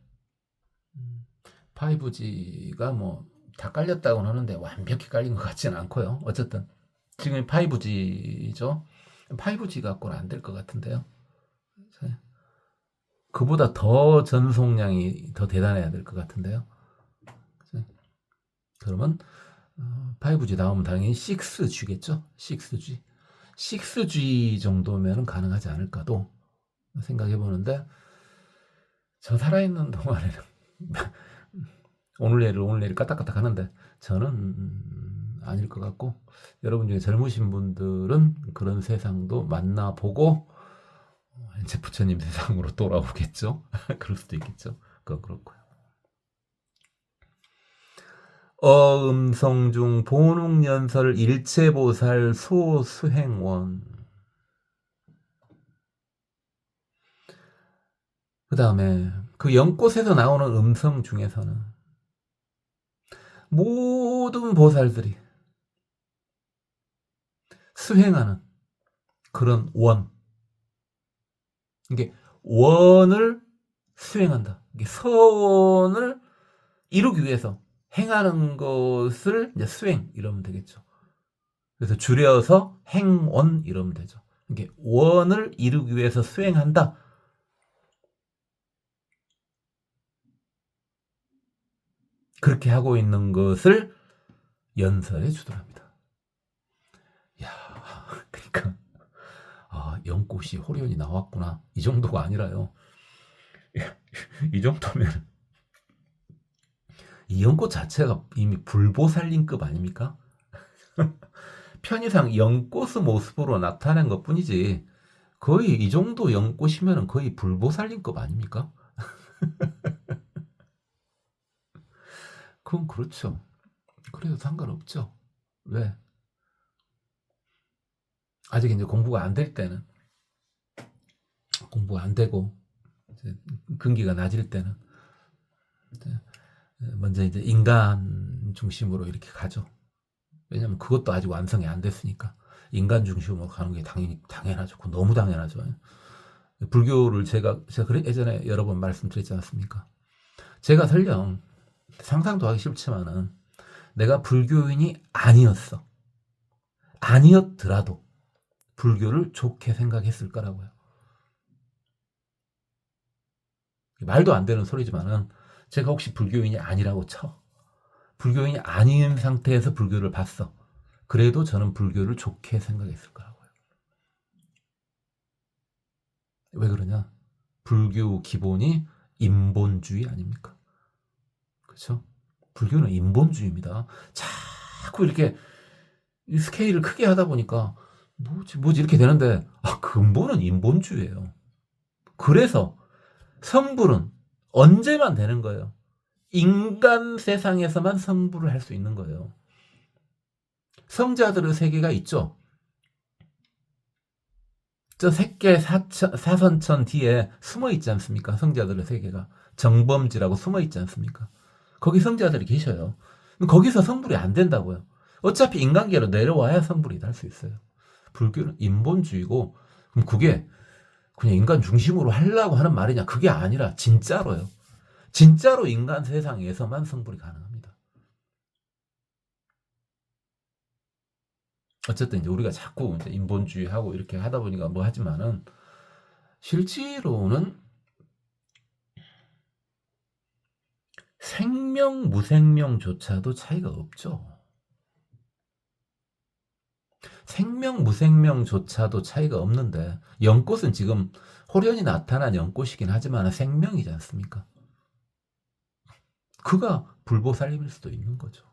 5G가 뭐 다 깔렸다고는 하는데 완벽히 깔린 것 같지는 않고요. 어쨌든 지금이 5G죠. 5G 갖고는 안 될 것 같은데요. 그보다 더 전송량이 더 대단해야 될 것 같은데요. 그러면 5G 다음은 당연히 6G겠죠. 6G. 6G 정도면 가능하지 않을까도 생각해 보는데, 저 살아있는 동안에는 오늘 내일 까딱까딱 하는데 저는 아닐 것 같고, 여러분 중에 젊으신 분들은 그런 세상도 만나보고 이제 부처님 세상으로 돌아오겠죠. 그럴 수도 있겠죠. 그건 그렇고요. 어음성중 보능연설 일체보살 소수행원. 그 다음에 그 연꽃에서 나오는 음성 중에서는 모든 보살들이 수행하는 그런 원, 이게 원을 수행한다. 이게 선을 이루기 위해서 행하는 것을 이제 수행 이러면 되겠죠. 그래서 줄여서 행원 이러면 되죠. 이게 원을 이루기 위해서 수행한다. 그렇게 하고 있는 것을 연설해 주더랍니다. 야, 그러니까 연꽃이 호련이 나왔구나 이 정도가 아니라요. 이 정도면 이 연꽃 자체가 이미 불보살림급 아닙니까? 편의상 연꽃의 모습으로 나타낸 것뿐이지 거의 이 정도 연꽃이면 거의 불보살림급 아닙니까? 그건 그렇죠. 그래도 상관없죠. 왜? 아직 이제 공부가 안 될 때는 공부가 안 되고 이제 근기가 낮을 때는 이제 먼저 이제 인간 중심으로 이렇게 가죠. 왜냐면 그것도 아직 완성이 안 됐으니까 인간 중심으로 가는 게 당연하죠. 그거 너무 당연하죠. 불교를 제가 그래 예전에 여러 번 말씀드렸지 않습니까? 제가 설령 상상도 하기 싫지만은 내가 불교인이 아니었어. 아니었더라도 불교를 좋게 생각했을 거라고요. 말도 안 되는 소리지만은 제가 혹시 불교인이 아니라고 쳐. 불교인이 아닌 상태에서 불교를 봤어. 그래도 저는 불교를 좋게 생각했을 거라고요. 왜 그러냐? 불교 기본이 인본주의 아닙니까? 그렇죠? 불교는 인본주의입니다. 자꾸 이렇게 스케일을 크게 하다 보니까 뭐지 이렇게 되는데 근본은 인본주의예요. 그래서 성불은 언제만 되는 거예요. 인간 세상에서만 성불을 할 수 있는 거예요. 성자들의 세계가 있죠. 저 색계 사선천 뒤에 숨어 있지 않습니까? 성자들의 세계가 정범지라고 숨어 있지 않습니까? 거기 성자들이 계셔요. 거기서 성불이 안 된다고요. 어차피 인간계로 내려와야 성불이 날 수 있어요. 불교는 인본주의고 그럼 그게 그냥 인간 중심으로 하려고 하는 말이냐? 그게 아니라 진짜로요. 진짜로 인간 세상에서만 성불이 가능합니다. 어쨌든 이제 우리가 자꾸 이제 인본주의하고 이렇게 하다 보니까 뭐 하지만은 실제로는 생명, 무생명조차도 차이가 없죠. 생명, 무생명조차도 차이가 없는데 연꽃은 지금 호련히 나타난 연꽃이긴 하지만 생명이지 않습니까? 그가 불보살림일 수도 있는 거죠.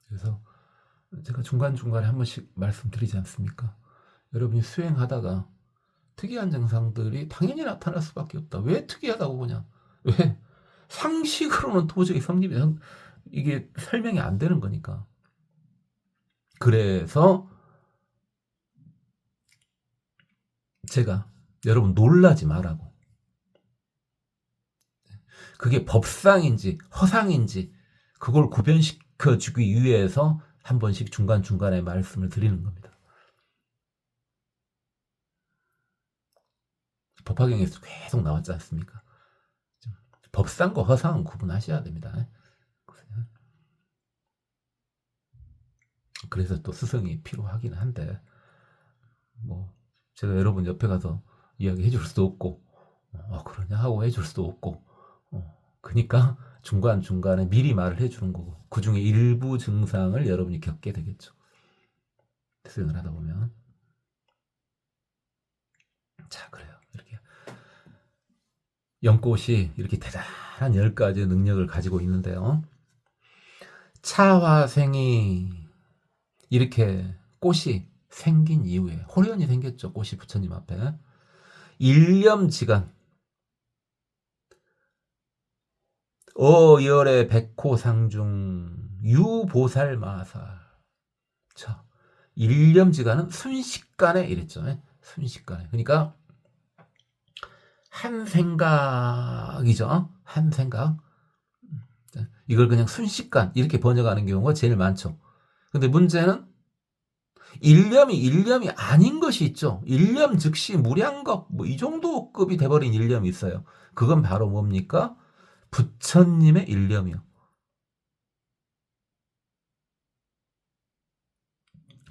그래서 제가 중간중간에 한 번씩 말씀드리지 않습니까? 여러분이 수행하다가 특이한 증상들이 당연히 나타날 수밖에 없다. 왜 특이하다고 보냐? 왜? 상식으로는 도저히 이게 설명이 안 되는 거니까. 그래서 제가 여러분 놀라지 말라고. 그게 법상인지 허상인지 그걸 구별시켜 주기 위해서 한 번씩 중간중간에 말씀을 드리는 겁니다. 법화경에서 계속 나왔지 않습니까? 법상과 허상은 구분하셔야 됩니다. 그래서 또 스승이 필요하긴 한데 뭐 제가 여러분 옆에 가서 이야기해 줄 수도 없고 그러냐 하고 해줄 수도 없고 그러니까 중간중간에 미리 말을 해주는 거고 그 중에 일부 증상을 여러분이 겪게 되겠죠. 수행을 하다 보면. 자, 그래요. 이렇게 연꽃이 이렇게 대단한 10가지의 능력을 가지고 있는데요. 차화생이 이렇게 꽃이 생긴 이후에 호련이 생겼죠. 꽃이 부처님 앞에. 일념지간 어열의 백호상중 유보살마살. 자, 일념지간은 순식간에 이랬죠. 순식간에. 그러니까 한 생각이죠. 한 생각. 이걸 그냥 순식간 이렇게 번역하는 경우가 제일 많죠. 근데 문제는 일념이 아닌 것이 있죠. 일념 즉시 무량겁 뭐 이 정도 급이 돼버린 일념이 있어요. 그건 바로 뭡니까? 부처님의 일념이요.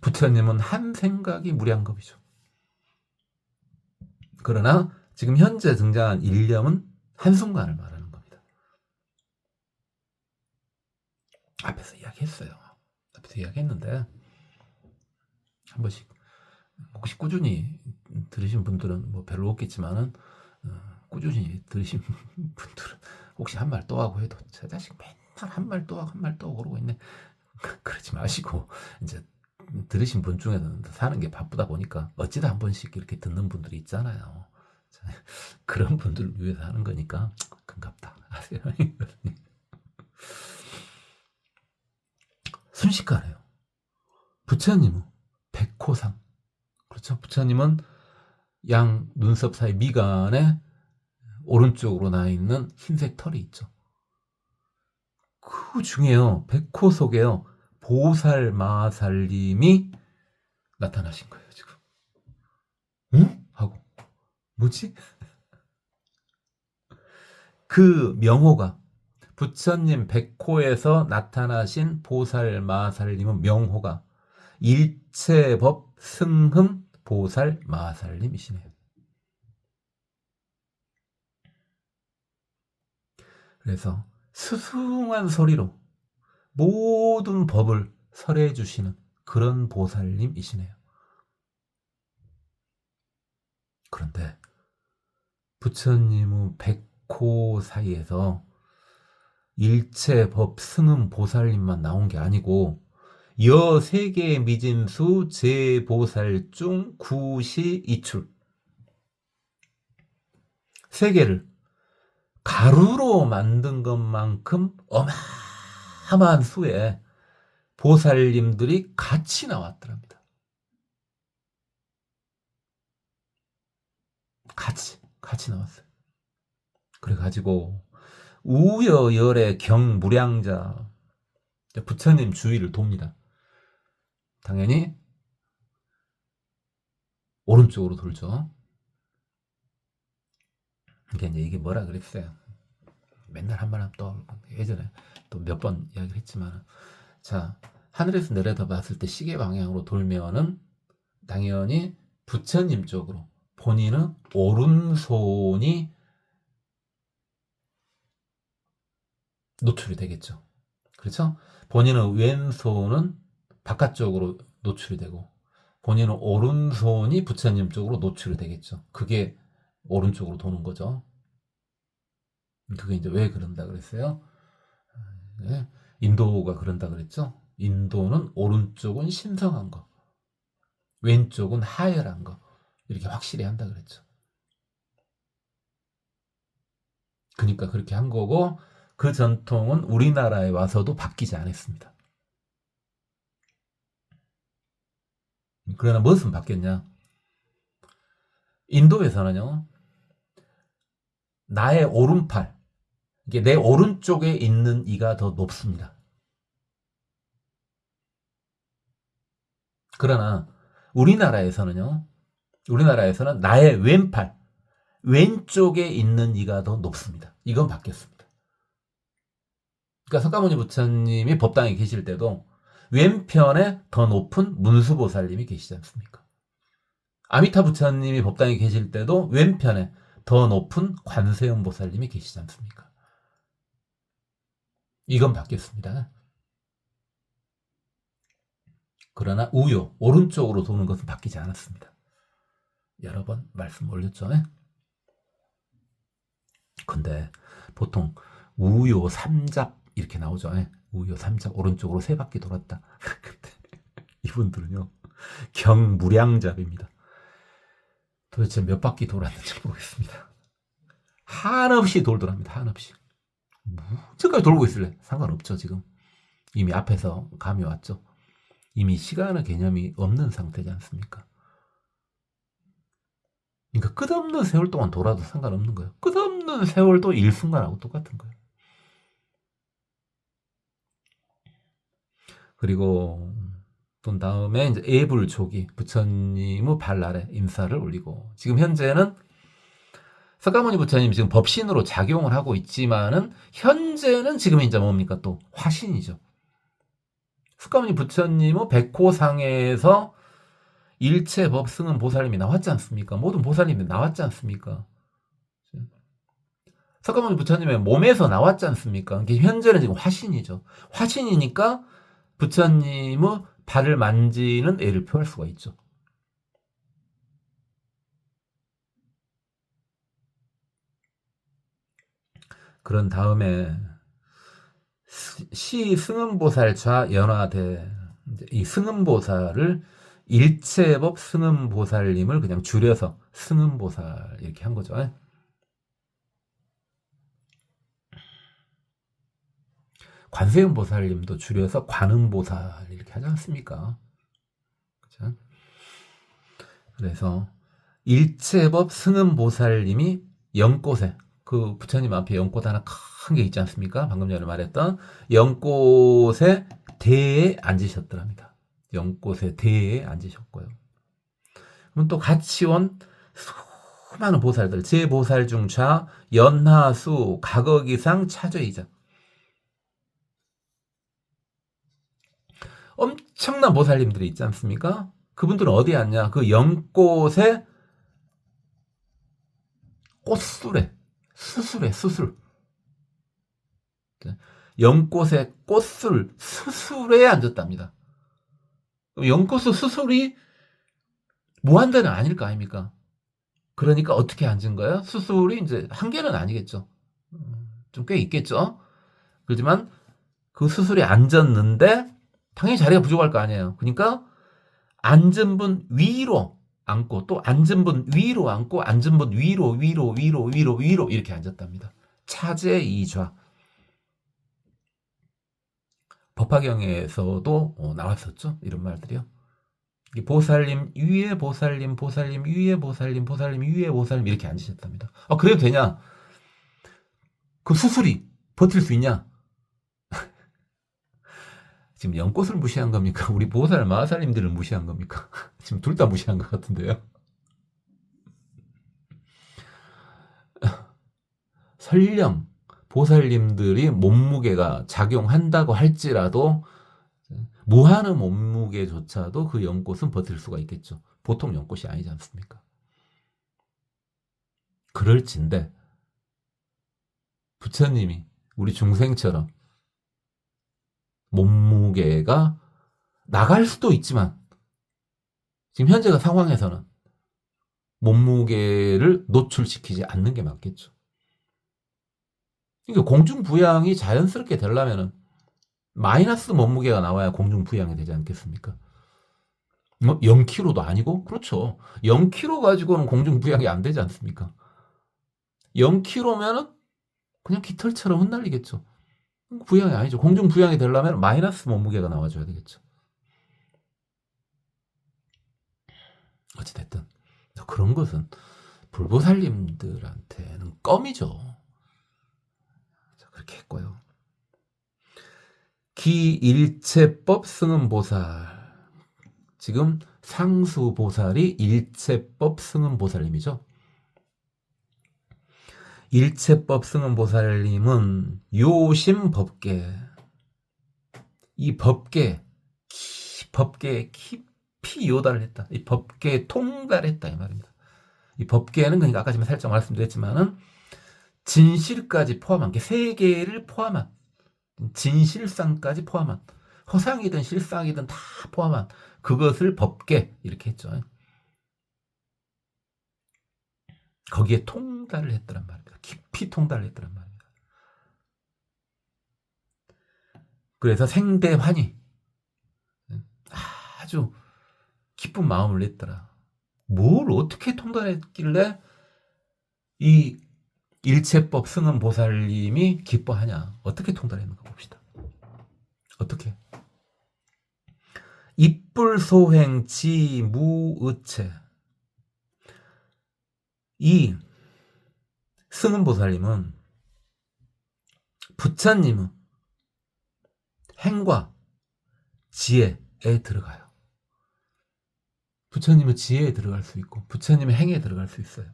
부처님은 한 생각이 무량겁이죠. 그러나 지금 현재 등장한 일념은 한순간을 말하는 겁니다. 앞에서 이야기했어요. 앞에서 이야기했는데 한 번씩 혹시 꾸준히 들으신 분들은 뭐 별로 없겠지만은 꾸준히 들으신 분들은 혹시 한 말 또 하고 해도 저 자식 맨날 한 말 또 하고 한 말 또 하고 그러고 있네. 그러지 마시고 이제 들으신 분 중에는 사는 게 바쁘다 보니까 어찌다 한 번씩 이렇게 듣는 분들이 있잖아요. 그런 분들을 위해서 하는 거니까 금갑다 하세요. 순식간에요. 부처님은 백호상. 그렇죠. 부처님은 양 눈썹 사이 미간에 오른쪽으로 나 있는 흰색 털이 있죠. 그 중에요. 백호 속에요. 보살 마살님이 나타나신 거예요, 지금. 응? 하고. 뭐지? 그 명호가 부처님 백호에서 나타나신 보살 마살님은 명호가 일체법 승흠 보살 마살님이시네요. 그래서 수승한 소리로 모든 법을 설해 주시는 그런 보살님이시네요. 그런데 부처님의 백호 사이에서 일체법 승흠 보살님만 나온 게 아니고 여 세계 미진수 제보살 중 구시 이출 세계를 가루로 만든 것만큼 어마어마한 수의 보살님들이 같이 나왔더랍니다. 같이 나왔어요. 그래가지고 우여열의 경무량자 부처님 주위를 돕니다. 당연히 오른쪽으로 돌죠. 그러니까 이게 뭐라 그랬어요. 맨날 한 말 하면 또 예전에 또 몇 번 이야기를 했지만 자 하늘에서 내려다 봤을 때 시계 방향으로 돌면은 당연히 부처님 쪽으로 본인은 오른손이 노출이 되겠죠. 그렇죠? 본인은 왼손은 바깥쪽으로 노출이 되고 본인은 오른손이 부처님 쪽으로 노출이 되겠죠. 그게 오른쪽으로 도는 거죠. 그게 이제 왜 그런다 그랬어요? 네. 인도가 그런다 그랬죠? 인도는 오른쪽은 신성한 거, 왼쪽은 하열한 거, 이렇게 확실히 한다 그랬죠. 그러니까 그렇게 한 거고, 그 전통은 우리나라에 와서도 바뀌지 않았습니다. 그러나 무엇은 바뀌었냐? 인도에서는요, 나의 오른팔, 이게 내 오른쪽에 있는 이가 더 높습니다. 그러나 우리나라에서는 나의 왼팔, 왼쪽에 있는 이가 더 높습니다. 이건 바뀌었습니다. 그러니까 석가모니 부처님이 법당에 계실 때도 왼편에 더 높은 문수보살님이 계시지 않습니까? 아미타 부처님이 법당에 계실 때도 왼편에 더 높은 관세음보살님이 계시지 않습니까? 이건 바뀌었습니다. 그러나 우요, 오른쪽으로 도는 것은 바뀌지 않았습니다. 여러 번 말씀 올렸죠. 근데 보통 우요 삼잡 이렇게 나오죠. 우요 삼잡 오른쪽으로 세 바퀴 돌았다. 근데 이분들은요 경무량잡입니다. 도대체 몇 바퀴 돌았는지 모르겠습니다. 한없이 돌더랍니다. 한없이. 언제까지 돌고 있을래? 상관없죠. 지금 이미 앞에서 감이 왔죠. 이미 시간의 개념이 없는 상태지 않습니까? 그러니까 끝없는 세월 동안 돌아도 상관없는 거예요. 끝없는 세월도 일순간하고 똑같은 거예요. 그리고 또 다음에 이제 애불초기 부처님의 발 아래 인사를 올리고 지금 현재는 석가모니 부처님 지금 법신으로 작용을 하고 있지만은 현재는 지금 이제 뭡니까 또 화신이죠. 석가모니 부처님의 백호상에서 일체 법승은 보살님이 나왔지 않습니까? 모든 보살님이 나왔지 않습니까? 석가모니 부처님의 몸에서 나왔지 않습니까? 현재는 지금 화신이죠. 화신이니까 부처님의 발을 만지는 애를 표할 수가 있죠. 그런 다음에 시 승음보살 좌연화대, 이 승음보살을 일체법 승음보살님을 그냥 줄여서 승음보살 이렇게 한 거죠. 관세음보살님도 줄여서 관음보살 이렇게 하지 않습니까? 그렇죠? 그래서 일체법 승음보살님이 연꽃에, 그 부처님 앞에 연꽃 하나 큰 게 있지 않습니까? 방금 전에 말했던 연꽃의 대에 앉으셨더랍니다. 연꽃의 대에 앉으셨고요. 그럼 또 같이 온 수많은 보살들, 제보살 중 좌, 연하수, 각어기상, 차좌이자 엄청난 보살님들이 있지 않습니까? 그분들은 어디에 앉냐? 그 연꽃의 꽃술에, 수술. 연꽃의 꽃술, 수술에 앉았답니다. 연꽃의 수술이 무한대는 아닐 거 아닙니까? 그러니까 어떻게 앉은 거예요? 수술이 이제 한 개는 아니겠죠. 좀 꽤 있겠죠. 그렇지만 그 수술에 앉았는데 당연히 자리가 부족할 거 아니에요. 그러니까 앉은 분 위로 앉고 또 앉은 분 위로 앉고 앉은 분 위로 이렇게 앉았답니다. 차제 이좌. 법화경에서도 나왔었죠. 이런 말들이요. 보살님 위에 보살님, 보살님 위에 보살님, 보살님 위에 보살님 이렇게 앉으셨답니다. 그래도 되냐? 그 수술이 버틸 수 있냐? 지금 연꽃을 무시한 겁니까? 우리 보살 마살님들을 무시한 겁니까? 지금 둘 다 무시한 것 같은데요. 설령 보살님들이 몸무게가 작용한다고 할지라도 무한의 몸무게조차도 그 연꽃은 버틸 수가 있겠죠. 보통 연꽃이 아니지 않습니까? 그럴진데 부처님이 우리 중생처럼 몸무게가 나갈 수도 있지만 지금 현재 상황에서는 몸무게를 노출시키지 않는 게 맞겠죠. 그러니까 공중부양이 자연스럽게 되려면 마이너스 몸무게가 나와야 공중부양이 되지 않겠습니까? 0kg도 아니고? 그렇죠. 0kg 가지고는 공중부양이 안 되지 않습니까? 0kg면은 그냥 깃털처럼 흩날리겠죠. 부양이 아니죠. 공중부양이 되려면 마이너스 몸무게가 나와줘야 되겠죠. 어찌됐든 그런 것은 불보살님들한테는 껌이죠. 그렇게 했고요. 기일체법 승음보살. 지금 상수보살이 일체법 승음보살님이죠. 일체법 승음보살님은 요심법계, 이 법계에 깊이 요달을 했다. 이 법계에 통달했다 이 말입니다. 이 법계는 그러니까 아까 지금 살짝 말씀드렸지만은 진실까지 포함한 게 세계를 포함한 진실상까지 포함한 허상이든 실상이든 다 포함한 그것을 법계 이렇게 했죠. 거기에 통달을 했더란 말입니다. 깊이 통달을 했더란 말입니다. 그래서 생대환희 아주 기쁜 마음을 냈더라. 뭘 어떻게 통달했길래 이 일체법 승음보살님이 기뻐하냐. 어떻게 통달했는가 봅시다. 어떻게? 입불소행 지무의체. 이 승음보살님은 부처님은 행과 지혜에 들어가요. 부처님은 지혜에 들어갈 수 있고 부처님은 행에 들어갈 수 있어요.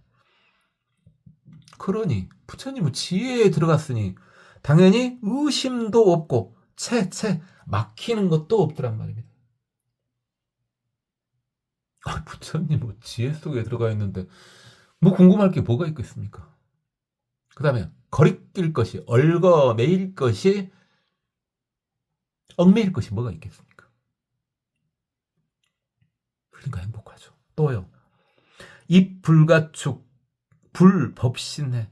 그러니 부처님은 지혜에 들어갔으니 당연히 의심도 없고 채 막히는 것도 없더란 말입니다. 부처님은 지혜 속에 들어가 있는데 뭐 궁금할 게 뭐가 있겠습니까? 그 다음에 거리낄 것이 얽어매일 것이 얽매일 것이 뭐가 있겠습니까? 그러니까 행복하죠. 또요. 입불가축 불법신해.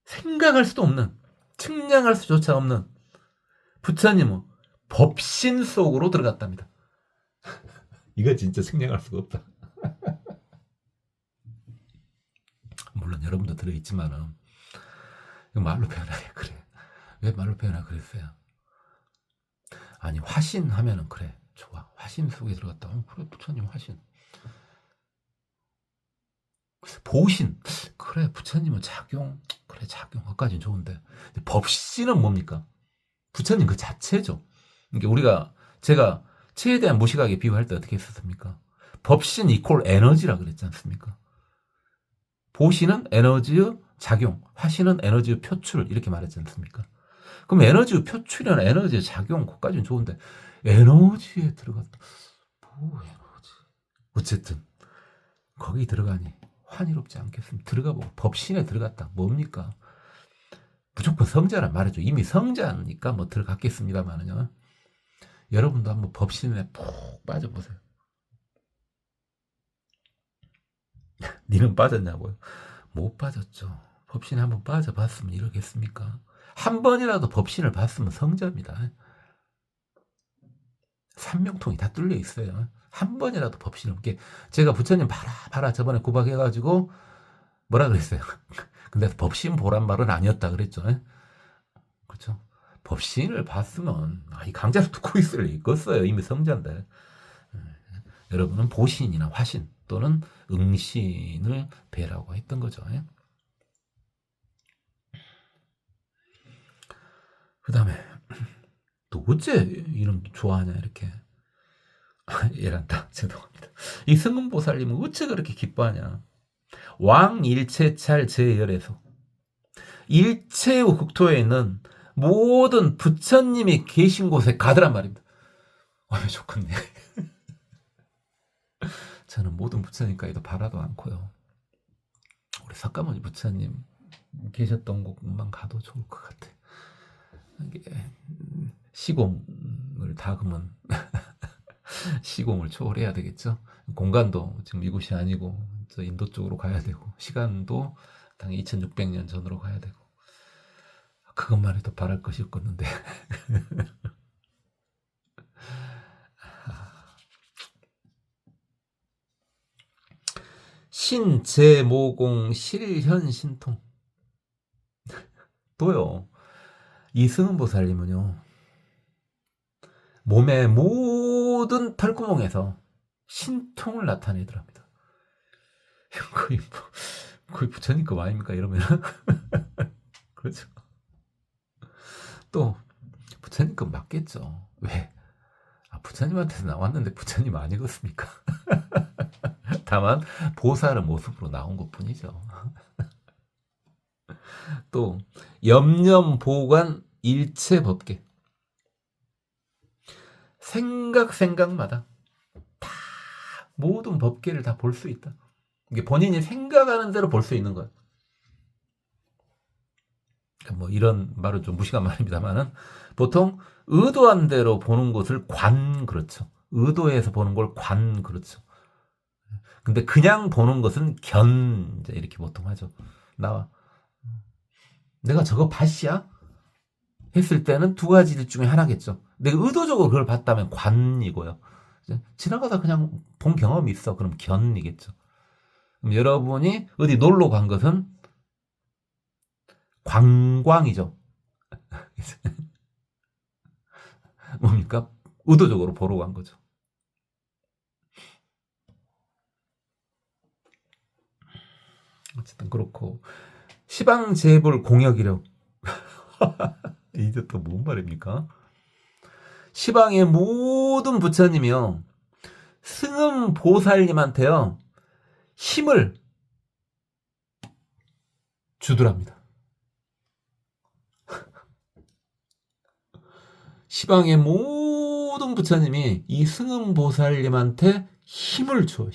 생각할 수도 없는, 측량할 수조차 없는 부처님은 법신 속으로 들어갔답니다. 이거 진짜 측량할 수가 없다. 물론 여러분도 들어있지만은 이거 말로 표현하기 그래. 왜 말로 표현하기 그랬어요? 아니 화신 하면은 그래 좋아. 화신 속에 들어갔다. 그래 부처님 화신. 보신 그래 부처님은 작용 그래 작용 그까지는 좋은데 법신은 뭡니까? 부처님 그 자체죠. 그러니까 제가 최대한 무식하게 비유할 때 어떻게 했었습니까? 법신 이퀄 에너지라 그랬지 않습니까? 보신은 에너지의 작용, 화신은 에너지의 표출 이렇게 말했지 않습니까? 그럼 에너지의 표출이나 에너지의 작용 그까지는 좋은데 에너지에 들어갔다. 뭐 에너지. 어쨌든 거기 들어가니 환희롭지 않겠습니까? 들어가보고 법신에 들어갔다. 뭡니까? 무조건 성자란 말이죠. 이미 성자니까 뭐 들어갔겠습니다만은요. 여러분도 한번 법신에 푹 빠져보세요. 니는 빠졌냐고요? 못 빠졌죠. 법신에 한번 빠져봤으면 이러겠습니까? 한 번이라도 법신을 봤으면 성자입니다. 삼명통이 다 뚫려 있어요. 한 번이라도 법신을 이렇게 제가 부처님 봐라 저번에 구박해가지고 뭐라 그랬어요? 근데 법신 보란 말은 아니었다 그랬죠. 그렇죠? 법신을 봤으면 이 강좌를 듣고 있을 리 있겠어요. 이미 성자인데. 여러분은 보신이나 화신 또는 응신을 뵈라고 했던 거죠. 그 다음에 또 어째 이런 좋아하냐 이렇게 이란다. 죄송합니다. 이 승금보살님은 어째 그렇게 기뻐하냐. 왕일체찰 제열에서 일체의 국토에 있는 모든 부처님이 계신 곳에 가더란 말입니다. 왜 좋겠네. 저는 모든 부처님까지도 바라도 않고요. 우리 석가모니 부처님 계셨던 곳만 가도 좋을 것 같아. 이게 시공을 다 그러면 시공을 초월해야 되겠죠. 공간도 지금 이곳이 아니고 저 인도 쪽으로 가야 되고 시간도 당연히 2600년 전으로 가야 되고 그것만 해도 바랄 것이 없겠는데 신제모공 실현신통 또요. 이승은보살님은요. 몸의 모든 털구멍에서 신통을 나타내더랍니다. 거의 부처님 거 아닙니까? 이러면 그렇죠. 또 부처님 거 맞겠죠. 왜? 부처님한테서 나왔는데 부처님 아니겠습니까? 다만 보살의 모습으로 나온 것뿐이죠. 또 염념보관 일체법계 생각마다 다 모든 법계를 다 볼 수 있다. 이게 본인이 생각하는 대로 볼 수 있는 거예요. 뭐 이런 말은 좀 무식한 말입니다만은 보통 의도한 대로 보는 것을 관 그렇죠. 의도해서 보는 걸 관 그렇죠. 근데 그냥 보는 것은 견 이렇게 보통 하죠. 내가 저거 밭이야? 했을 때는 두 가지 중에 하나겠죠. 내가 의도적으로 그걸 봤다면 관이고요. 지나가다 그냥 본 경험이 있어. 그럼 견이겠죠. 그럼 여러분이 어디 놀러 간 것은 관광이죠. 뭡니까? 의도적으로 보러 간 거죠. 어쨌든 그렇고 시방재불 공역이력 이제 또 뭔 말입니까? 시방의 모든 부처님이요 승음보살님한테요 힘을 주더랍니다. 시방의 모든 부처님이 이 승음보살님한테 힘을 줘.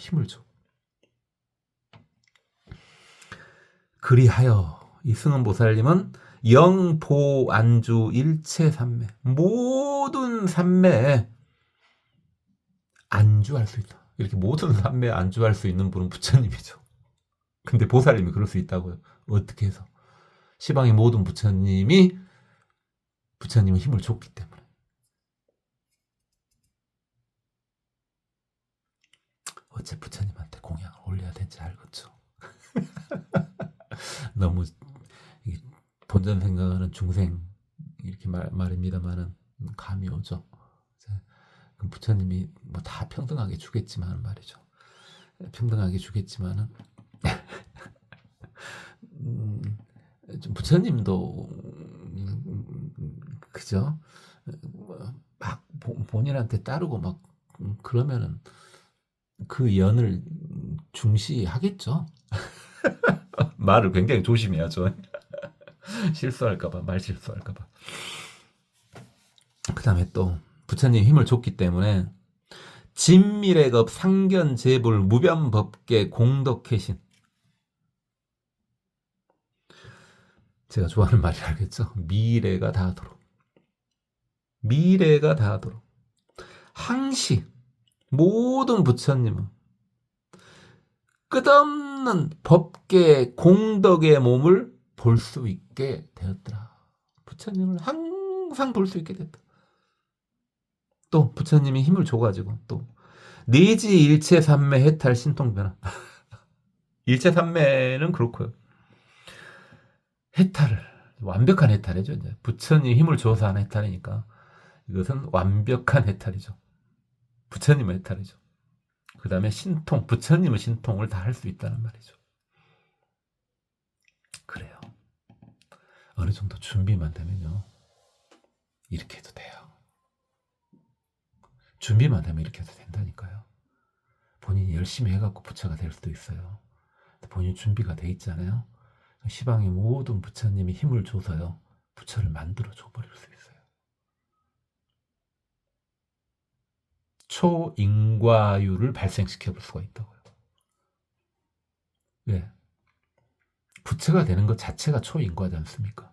그리하여 이 승음보살님은 영보안주 일체삼매 모든 삼매에 안주할 수 있다. 이렇게 모든 삼매에 안주할 수 있는 분은 부처님이죠. 근데 보살님이 그럴 수 있다고요. 어떻게 해서? 시방의 모든 부처님은 힘을 줬기 때문에. 어째 부처님한테 공양을 올려야 되는지 알겠죠. 너무 본전 생각하는 중생 이렇게 말입니다만은 감이 오죠. 그럼 부처님이 뭐 다 평등하게 주겠지만 말이죠. 평등하게 주겠지만은 좀 부처님도 그죠? 막 본인한테 따르고 막 그러면은 그 연을 중시하겠죠. 말을 굉장히 조심해야죠. 실수할까봐, 말 실수할까봐. 그 다음에 또 부처님 힘을 줬기 때문에 진미래급 상견재불 무변법계 공덕해신. 제가 좋아하는 말이 알겠죠? 미래가 닿도록. 미래가 닿도록. 항시 모든 부처님은 끝없는 법계 공덕의 몸을 볼 수 있게 되었더라. 부처님을 항상 볼 수 있게 됐다. 또 부처님이 힘을 줘가지고 또 내지 일체 삼매 해탈 신통변화. 일체 삼매는 그렇고요. 해탈을 완벽한 해탈이죠. 이제 부처님 힘을 줘서 하는 해탈이니까 이것은 완벽한 해탈이죠. 부처님의 해탈이죠. 그 다음에 신통, 부처님의 신통을 다 할 수 있다는 말이죠. 그래요. 어느 정도 준비만 되면요. 이렇게 해도 돼요. 준비만 되면 이렇게 해도 된다니까요. 본인이 열심히 해갖고 부처가 될 수도 있어요. 본인 준비가 돼 있잖아요. 시방의 모든 부처님이 힘을 줘서요. 부처를 만들어 줘버릴 수 있어요. 초인과유를 발생시켜 볼 수가 있다고요. 왜? 부처가 되는 것 자체가 초인과지 않습니까?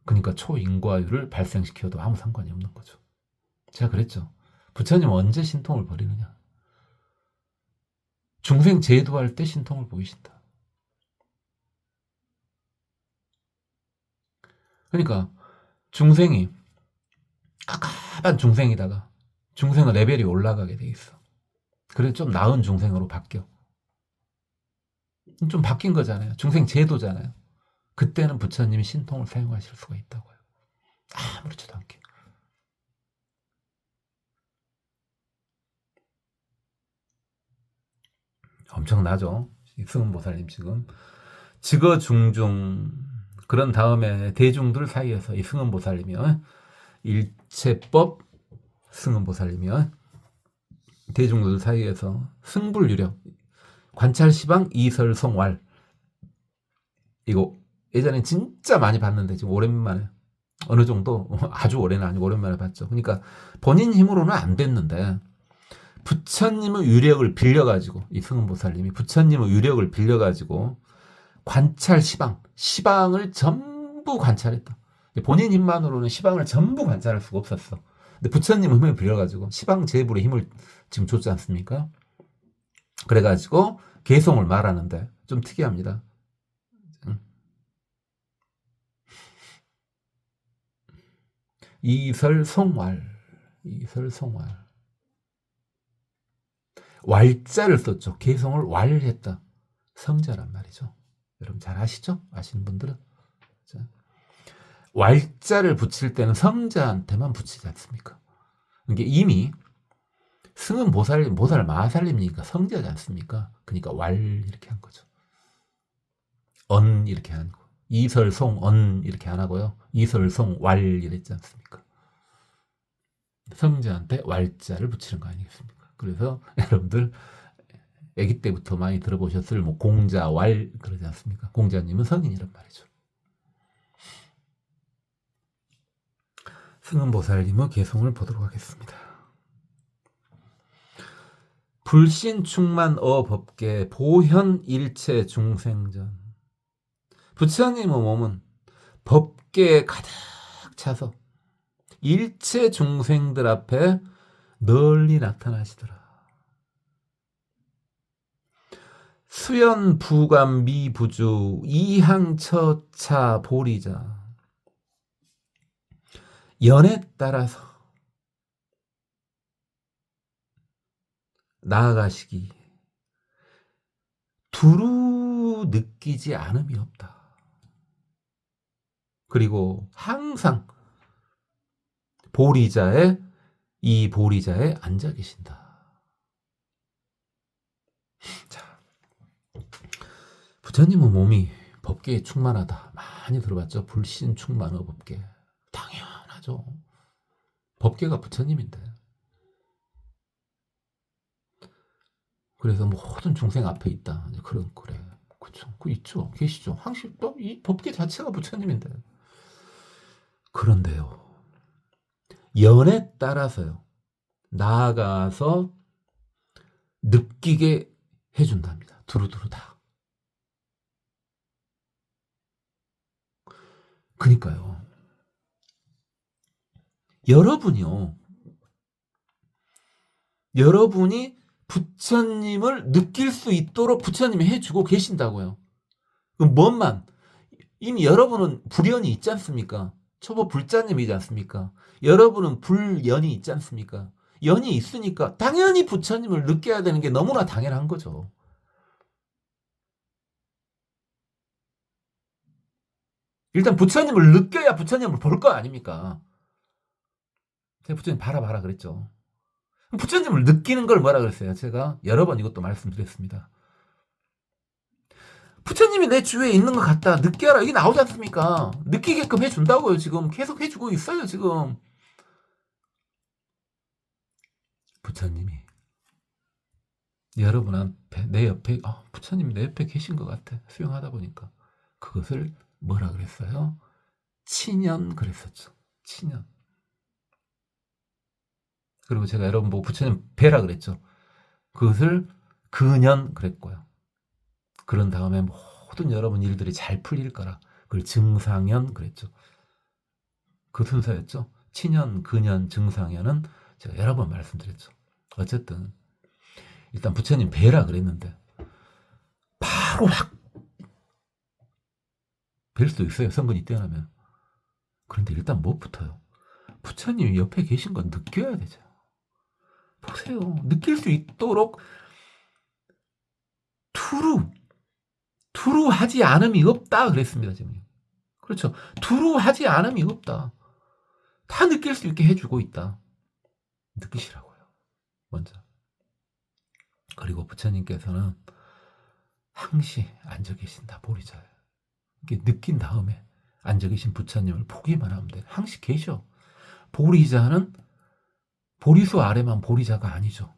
그러니까 초인과유를 발생시켜도 아무 상관이 없는 거죠. 제가 그랬죠. 부처님 언제 신통을 버리느냐? 중생 제도할 때 신통을 보이신다. 그러니까 중생이 깝깝한 중생이다가 중생의 레벨이 올라가게 돼 있어. 그래서 좀 나은 중생으로 바뀌어. 좀 바뀐 거잖아요. 중생 제도잖아요. 그때는 부처님이 신통을 사용하실 수가 있다고요. 아무렇지도 않게. 엄청나죠. 승은보살님 지금 직어 중중 그런 다음에 대중들 사이에서 이 승은보살님이 일체법 승은보살님이 대중들 사이에서 승불유력 관찰시방 이설성왈 이거 예전에 진짜 많이 봤는데 지금 오랜만에 어느 정도 아주 오래는 아니고 오랜만에 봤죠. 그러니까 본인 힘으로는 안 됐는데 부처님의 유력을 빌려가지고 이 승은보살님이 부처님의 유력을 빌려가지고 관찰 시방을 전부 관찰했다. 본인 힘만으로는 시방을 전부 관찰할 수가 없었어. 근데 부처님의 힘을 빌려가지고 시방 제불의 힘을 지금 줬지 않습니까? 그래가지고 개송을 말하는데 좀 특이합니다. 이설송왈 왈자를 썼죠. 개송을 왈했다. 성자란 말이죠. 여러분 잘 아시죠? 아시는 분들은 자, 왈자를 붙일 때는 성자한테만 붙이지 않습니까? 이게 이미 승은 보살 마살림이니까 성자지 않습니까? 그러니까 왈 이렇게 한 거죠. 언 이렇게 한 거. 이설송 언 이렇게 안 하고요. 이설송 왈 이랬지 않습니까? 성자한테 왈자를 붙이는 거 아니겠습니까? 그래서 여러분들 아기 때부터 많이 들어보셨을 뭐 공자 왈 그러지 않습니까? 공자님은 성인이란 말이죠. 승은보살님의 개송을 보도록 하겠습니다. 불신충만 법계 보현 일체 중생전. 부처님의 몸은 법계에 가득 차서 일체 중생들 앞에 널리 나타나시더라. 수연 부감 미부주 이항처차 보리자. 연에 따라서 나아가시기 두루 느끼지 않음이 없다. 그리고 항상 이 보리자에 앉아 계신다. 자, 부처님은 몸이 법계에 충만하다. 많이 들어봤죠? 불신 충만의 법계. 당연하죠. 법계가 부처님인데. 그래서 모든 중생 앞에 있다. 그래. 그렇죠. 그 있죠. 계시죠. 항상 이 법계 자체가 부처님인데. 그런데요. 연에 따라서요. 나아가서 느끼게 해준답니다. 두루두루 다. 그러니까요. 여러분이 부처님을 느낄 수 있도록 부처님이 해주고 계신다고요. 그럼 뭔만 이미 여러분은 불연이 있지 않습니까? 초보 불자님이지 않습니까? 여러분은 불연이 있지 않습니까? 연이 있으니까 당연히 부처님을 느껴야 되는 게 너무나 당연한 거죠. 일단 부처님을 느껴야 부처님을 볼 거 아닙니까? 제가 부처님 봐라 그랬죠. 부처님을 느끼는 걸 뭐라 그랬어요? 제가 여러 번 이것도 말씀드렸습니다. 부처님이 내 주위에 있는 것 같다. 느껴라. 이게 나오지 않습니까? 느끼게끔 해준다고요. 지금 계속 해주고 있어요. 지금. 부처님이 여러분한테 내 옆에 부처님 내 옆에 계신 것 같아. 수용하다 보니까. 그것을 뭐라 그랬어요? 친연 그랬었죠. 친연. 그리고 제가 여러분 보고 부처님 뵈라 그랬죠. 그것을 근연 그랬고요. 그런 다음에 모든 여러분 일들이 잘 풀릴 거라. 그걸 증상연 그랬죠. 그 순서였죠. 친연, 근연, 증상연은 제가 여러 번 말씀드렸죠. 어쨌든 일단 부처님 뵈라 그랬는데 바로 확 뵐 수도 있어요. 성근이 뛰어나면. 그런데 일단 무엇부터요? 부처님이 옆에 계신 건 느껴야 되죠. 보세요. 느낄 수 있도록 두루 하지 않음이 없다 그랬습니다. 지금. 그렇죠. 두루 하지 않음이 없다. 다 느낄 수 있게 해주고 있다. 느끼시라고요. 먼저. 그리고 부처님께서는 항시 앉아 계신다. 보리자에. 이렇게 느낀 다음에 앉아 계신 부처님을 보기만 하면 돼. 항시 계셔. 보리자는 보리수 아래만 보리자가 아니죠.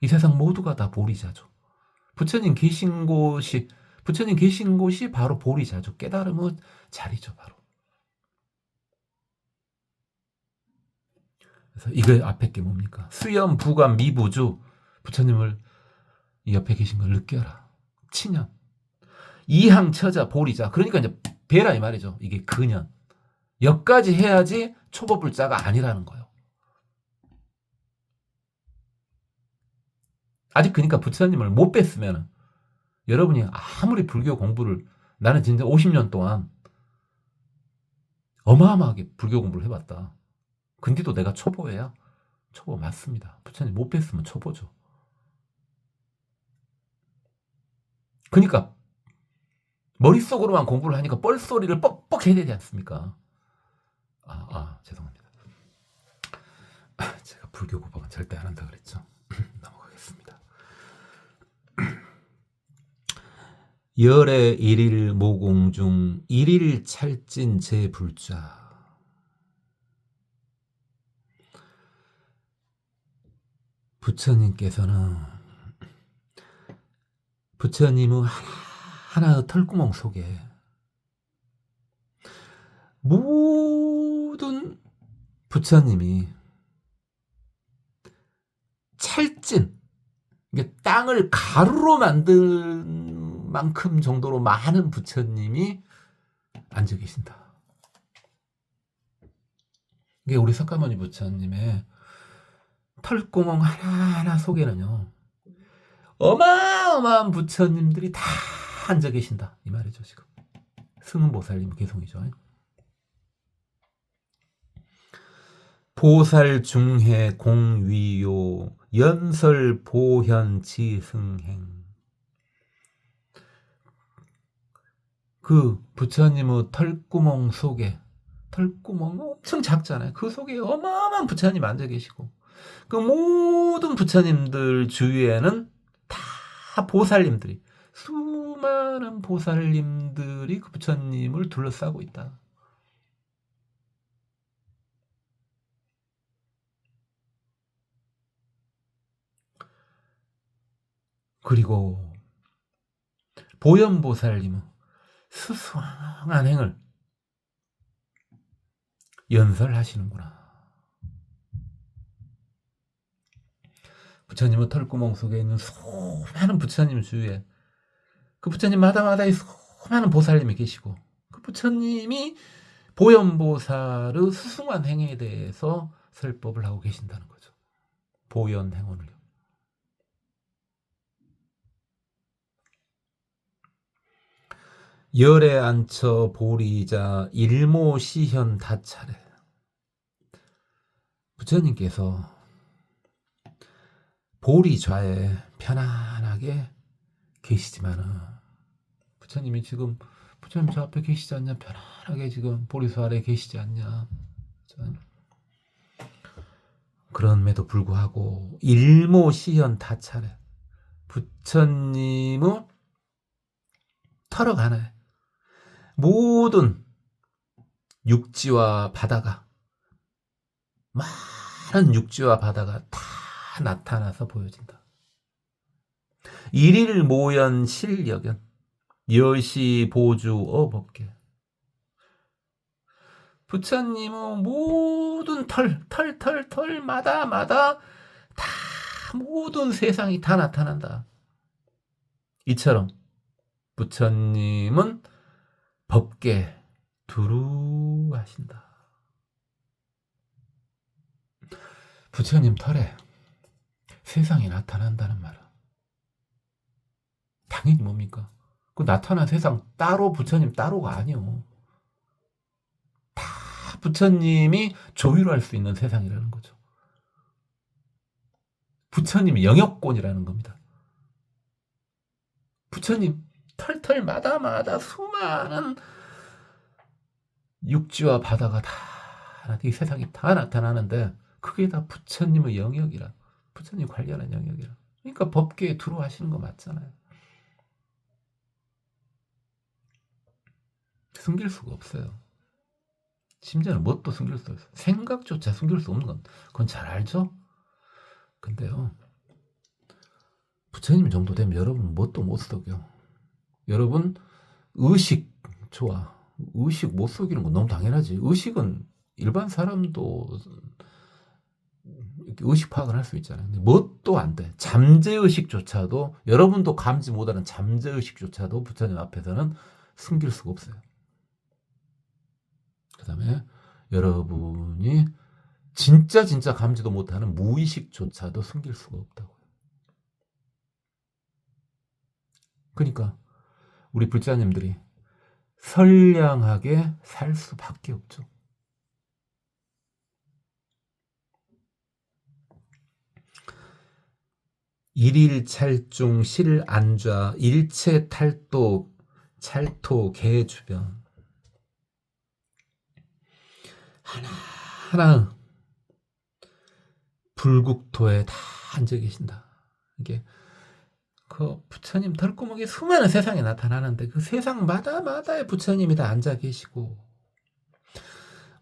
이 세상 모두가 다 보리자죠. 부처님 계신 곳이 바로 보리자죠. 깨달음의 자리죠, 바로. 그래서 이거 앞에 게 뭡니까? 수염, 부감, 미부주. 부처님을 이 옆에 계신 걸 느껴라. 친연. 이항, 처자, 보리자. 그러니까 이제 배라 이 말이죠. 이게 근연. 여기까지 해야지 초보불자가 아니라는 거예요. 아직 그러니까 부처님을 못 뵀으면 여러분이 아무리 불교 공부를 나는 진짜 50년 동안 어마어마하게 불교 공부를 해봤다. 근데도 내가 초보예요? 초보 맞습니다. 부처님 못 뵀으면 초보죠. 그러니까 머릿속으로만 공부를 하니까 뻘소리를 뻑뻑 해야 되지 않습니까? 죄송합니다. 제가 불교 공부는 절대 안 한다 그랬죠. 넘어가겠습니다. 열의 일일 모공중 일일 찰진 제불자. 부처님은 하나의 털구멍 속에 모든 부처님이 찰진, 땅을 가루로 만든 만큼 정도로 많은 부처님이 앉아 계신다. 이게 우리 석가모니 부처님의 털구멍 하나하나 속에는요, 어마어마한 부처님들이 다 앉아 계신다 이 말이죠. 지금 승은보살님 개송이죠. 보살 중해 공위요 연설 보현 지승행. 그 부처님의 털구멍 속에, 털구멍 엄청 작잖아요. 그 속에 어마어마한 부처님 앉아 계시고, 그 모든 부처님들 주위에는 다 보살님들이, 수많은 보살님들이 그 부처님을 둘러싸고 있다. 그리고 보현보살님은 수수한 행을 연설하시는구나. 부처님은 털구멍 속에 있는 수많은 부처님 주위에 그 부처님마다마다의 수많은 보살님이 계시고, 그 부처님이 보현보살의 수승한 행에 대해서 설법을 하고 계신다는 거죠. 보현행원을요. 열에 앉혀 보리자 일모시현 다차례. 부처님께서 보리좌에 편안하게 계시지만은, 부처님이 지금 부처님 저 앞에 계시지 않냐? 편안하게 지금 보리좌 아래 계시지 않냐? 그럼에도 불구하고 일모시현 다차례, 부처님은 털어가네. 모든 육지와 바다가, 많은 육지와 바다가 다 나타나서 보여진다. 일일 모연 실력연 여시 보주 어법계. 부처님은 모든 털마다 다 모든 세상이 다 나타난다. 이처럼 부처님은 법계 두루하신다. 부처님 털에 세상이 나타난다는 말은 당연히 뭡니까? 그 나타난 세상 따로 부처님 따로가 아니요. 다 부처님이 조율할 수 있는 세상이라는 거죠. 부처님이 영역권이라는 겁니다. 부처님 털마다 수많은 육지와 바다가 다 이 세상이 다 나타나는데 그게 다 부처님의 영역이라, 부처님 관련한 영역이라. 그러니까 법계에 들어하시는 거 맞잖아요. 숨길 수가 없어요. 심지어는 뭣도 숨길 수 없어요. 생각조차 숨길 수 없는 건 그건 잘 알죠? 근데요, 부처님 정도 되면 여러분 뭣도 못 속여. 여러분 의식 좋아. 의식 못 속이는 건 너무 당연하지. 의식은 일반 사람도 의식 파악을 할 수 있잖아요. 근데 뭣도 안 돼. 잠재의식조차도, 여러분도 감지 못하는 잠재의식조차도 부처님 앞에서는 숨길 수가 없어요. 그 다음에 여러분이 진짜 감지도 못하는 무의식조차도 숨길 수가 없다고요. 그러니까 우리 불자님들이 선량하게 살 수밖에 없죠. 일일찰중 실안좌 일체탈도 찰토 개주변. 하나하나 불국토에 다 앉아 계신다. 이게 그 부처님 털구멍에 수많은 세상이 나타나는데 그 세상마다의 부처님이 다 앉아 계시고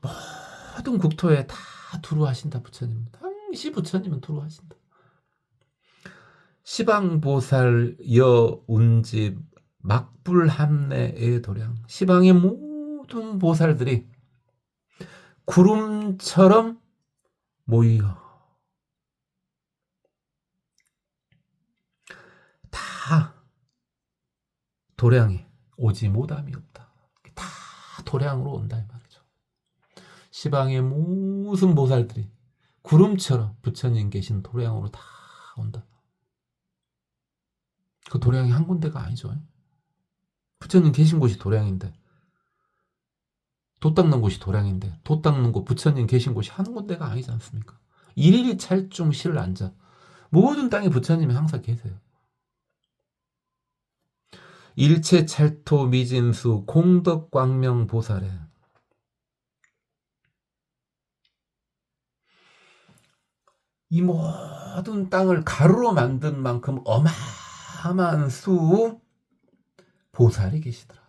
모든 국토에 다 두루하신다. 부처님 당시 부처님은 두루하신다. 시방보살 여운집 막불함내의 도량. 시방의 모든 보살들이 구름처럼 모여 다 도량에 오지 못함이 없다. 다 도량으로 온다 이 말이죠. 시방의 모든 보살들이 구름처럼 부처님 계신 도량으로 다 온다. 그 도량이 한 군데가 아니죠. 부처님 계신 곳이 도량인데, 돛 닦는 곳이 도량인데, 돛 닦는 곳 부처님 계신 곳이 한 군데가 아니지 않습니까? 일일 찰중 실 앉아. 모든 땅에 부처님이 항상 계세요. 일체 찰토 미진수 공덕 광명 보살에. 이 모든 땅을 가루로 만든 만큼 어마어마한 수 보살이 계시더라.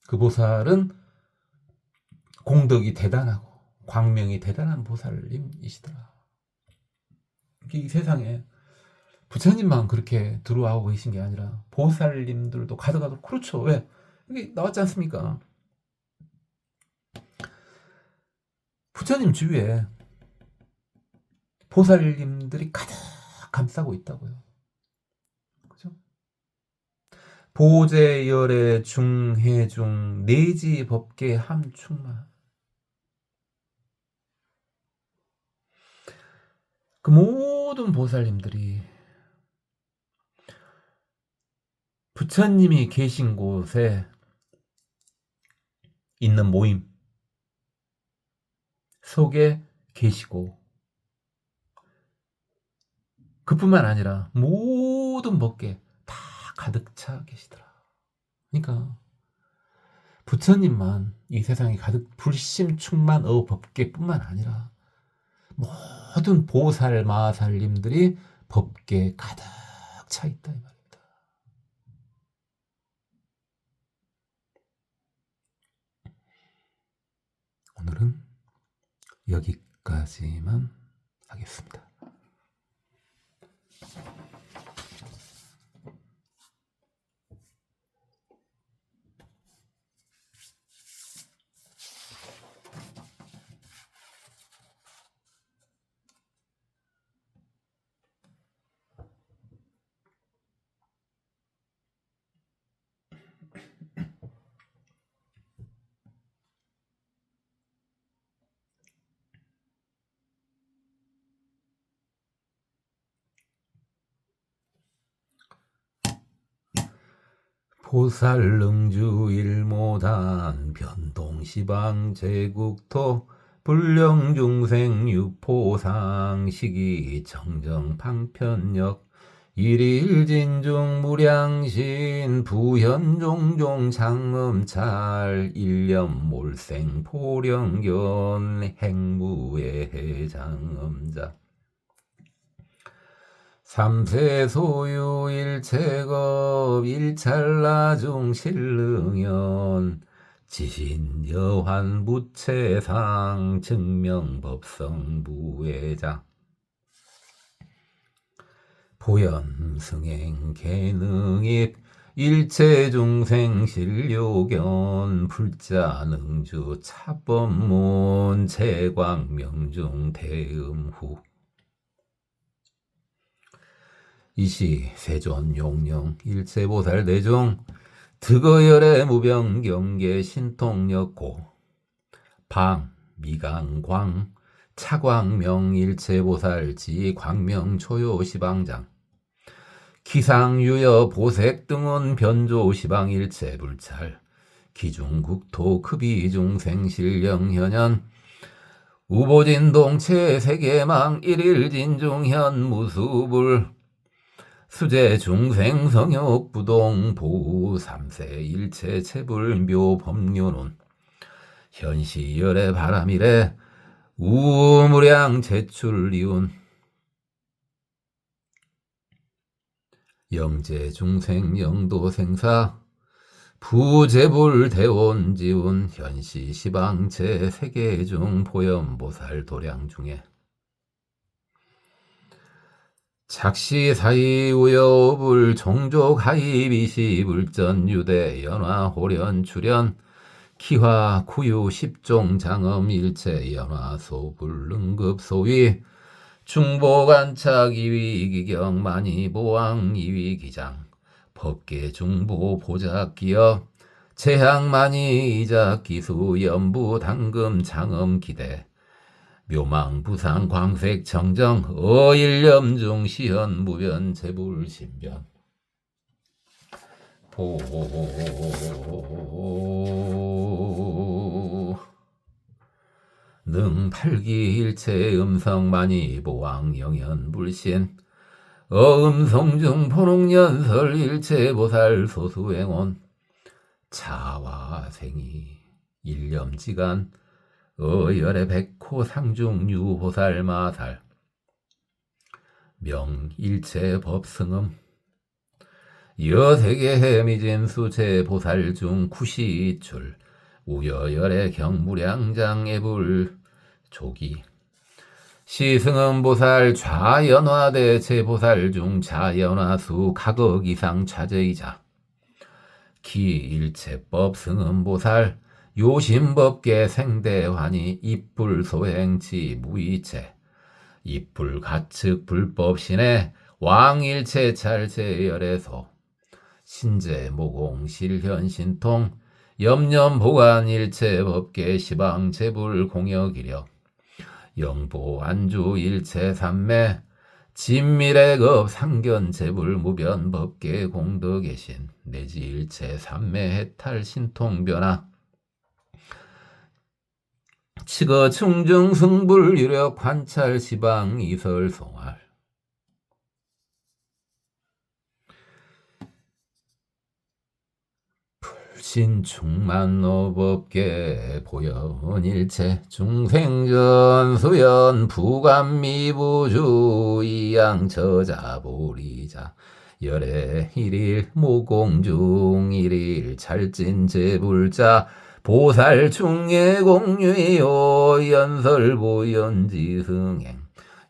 그 보살은 공덕이 대단하고 광명이 대단한 보살님이시더라. 이 세상에 부처님만 그렇게 들어와고 계신 게 아니라 보살님들도 가득가득. 그렇죠. 왜? 여기 나왔지 않습니까? 부처님 주위에 보살님들이 가득 감싸고 있다고요. 그죠? 보제열의 중해중 내지 법계 함충만. 그 모든 보살님들이 부처님이 계신 곳에 있는 모임 속에 계시고, 그뿐만 아니라 모든 법계 다 가득 차 계시더라. 그러니까 부처님만 이 세상에 가득 불심충만의 법계뿐만 아니라 모든 보살 마살님들이 법계에 가득 차 있다 이 말입니다. 오늘은 여기까지만 하겠습니다. 보살능주 일모단 변동시방 제국토 불령중생 유포상 시기 정정방편역 일일진중 무량신 부현종종 장음찰 일념몰생 포령견 행무의 장음자 삼세소유 일체겁 일찰나중 신릉연 지신여환 부채상 증명법성 부회자 보현승행 개능입 일체중생 신료견 불자능주 차법문 채광명중 대음후 이시 세존 용령 일체보살 대종 득어열의 무병경계 신통력고 방 미강광 차광명 일체보살 지광명 초요시방장 기상유여 보색 등원 변조 시방 일체불찰 기중국토 급이중생실령현연 우보진동체 세계망 일일진중현 무수불 수제 중생 성욕 부동 보우 삼세 일체 체불 묘법료론 현시열의 바람이래 우무량 제출리운 영제 중생 영도 생사 부재불 대원지운 현시 시방체 세계중 보현보살 도량 중에 작시 사이 우여불 종족 하이 비시 불전 유대 연화 호련 출현 키화 구유 십종 장엄 일체 연화 소불 능급 소위 중보관착 이위 기경 만이 보왕 이위 기장 법계 중보 보작 기업 재향 만이 이작 기수 연부 당금 장엄 기대 묘망 부상 광색 정정 어일염중 시현 무변 재불신변 보 능팔기일체 음성만이 보왕 영현불신 어음성중 포농연설 일체보살 소수행원 차와생이 일념지간 어열의 백호 상중 유호살 마살 명일체 법승음 여세계 해미진수 제보살중 쿠시출 우여열의 경무량장 애불 조기 시승음보살 좌연화대 제보살 중 자연화수 각억 이상 차제이자 기일체법 승음보살 요심법계 생대환이 입불소행치 무이체 입불가측 불법신의 왕일체 찰제열에서 신제모공실현신통 염념보관일체법계 시방제불공역이력 영보안주일체삼매 진미래급 상견제불무변법계 공덕계신 내지일체삼매 해탈신통변화 치거 충중승불유력 관찰 시방 이설송활 불신충만노법계 보현일체 중생전 수연 부감미부주 이양처자보리자 열의 일일 모공중 일일 찰진제불자 보살충예공유요 연설보연지승행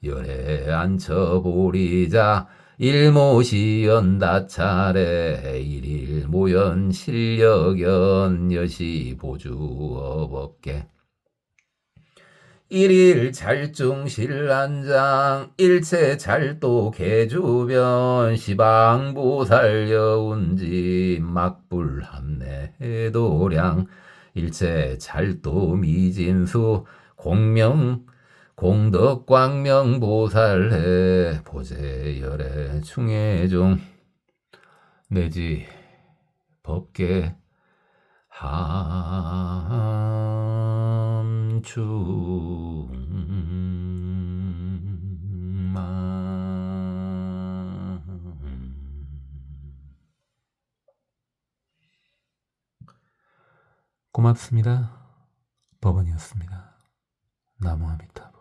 열의 안처보리자 일모시연다차례 일일모연 실력연 여시보주어법계 일일 잘중실안장 일체잘도 개주변 시방보살여운지 막불함내도량 일체잘도 미진수 공명 공덕광명보살해 보제열의 충해중 내지 법계 함충만 고맙습니다. 법원이었습니다. 나무아미타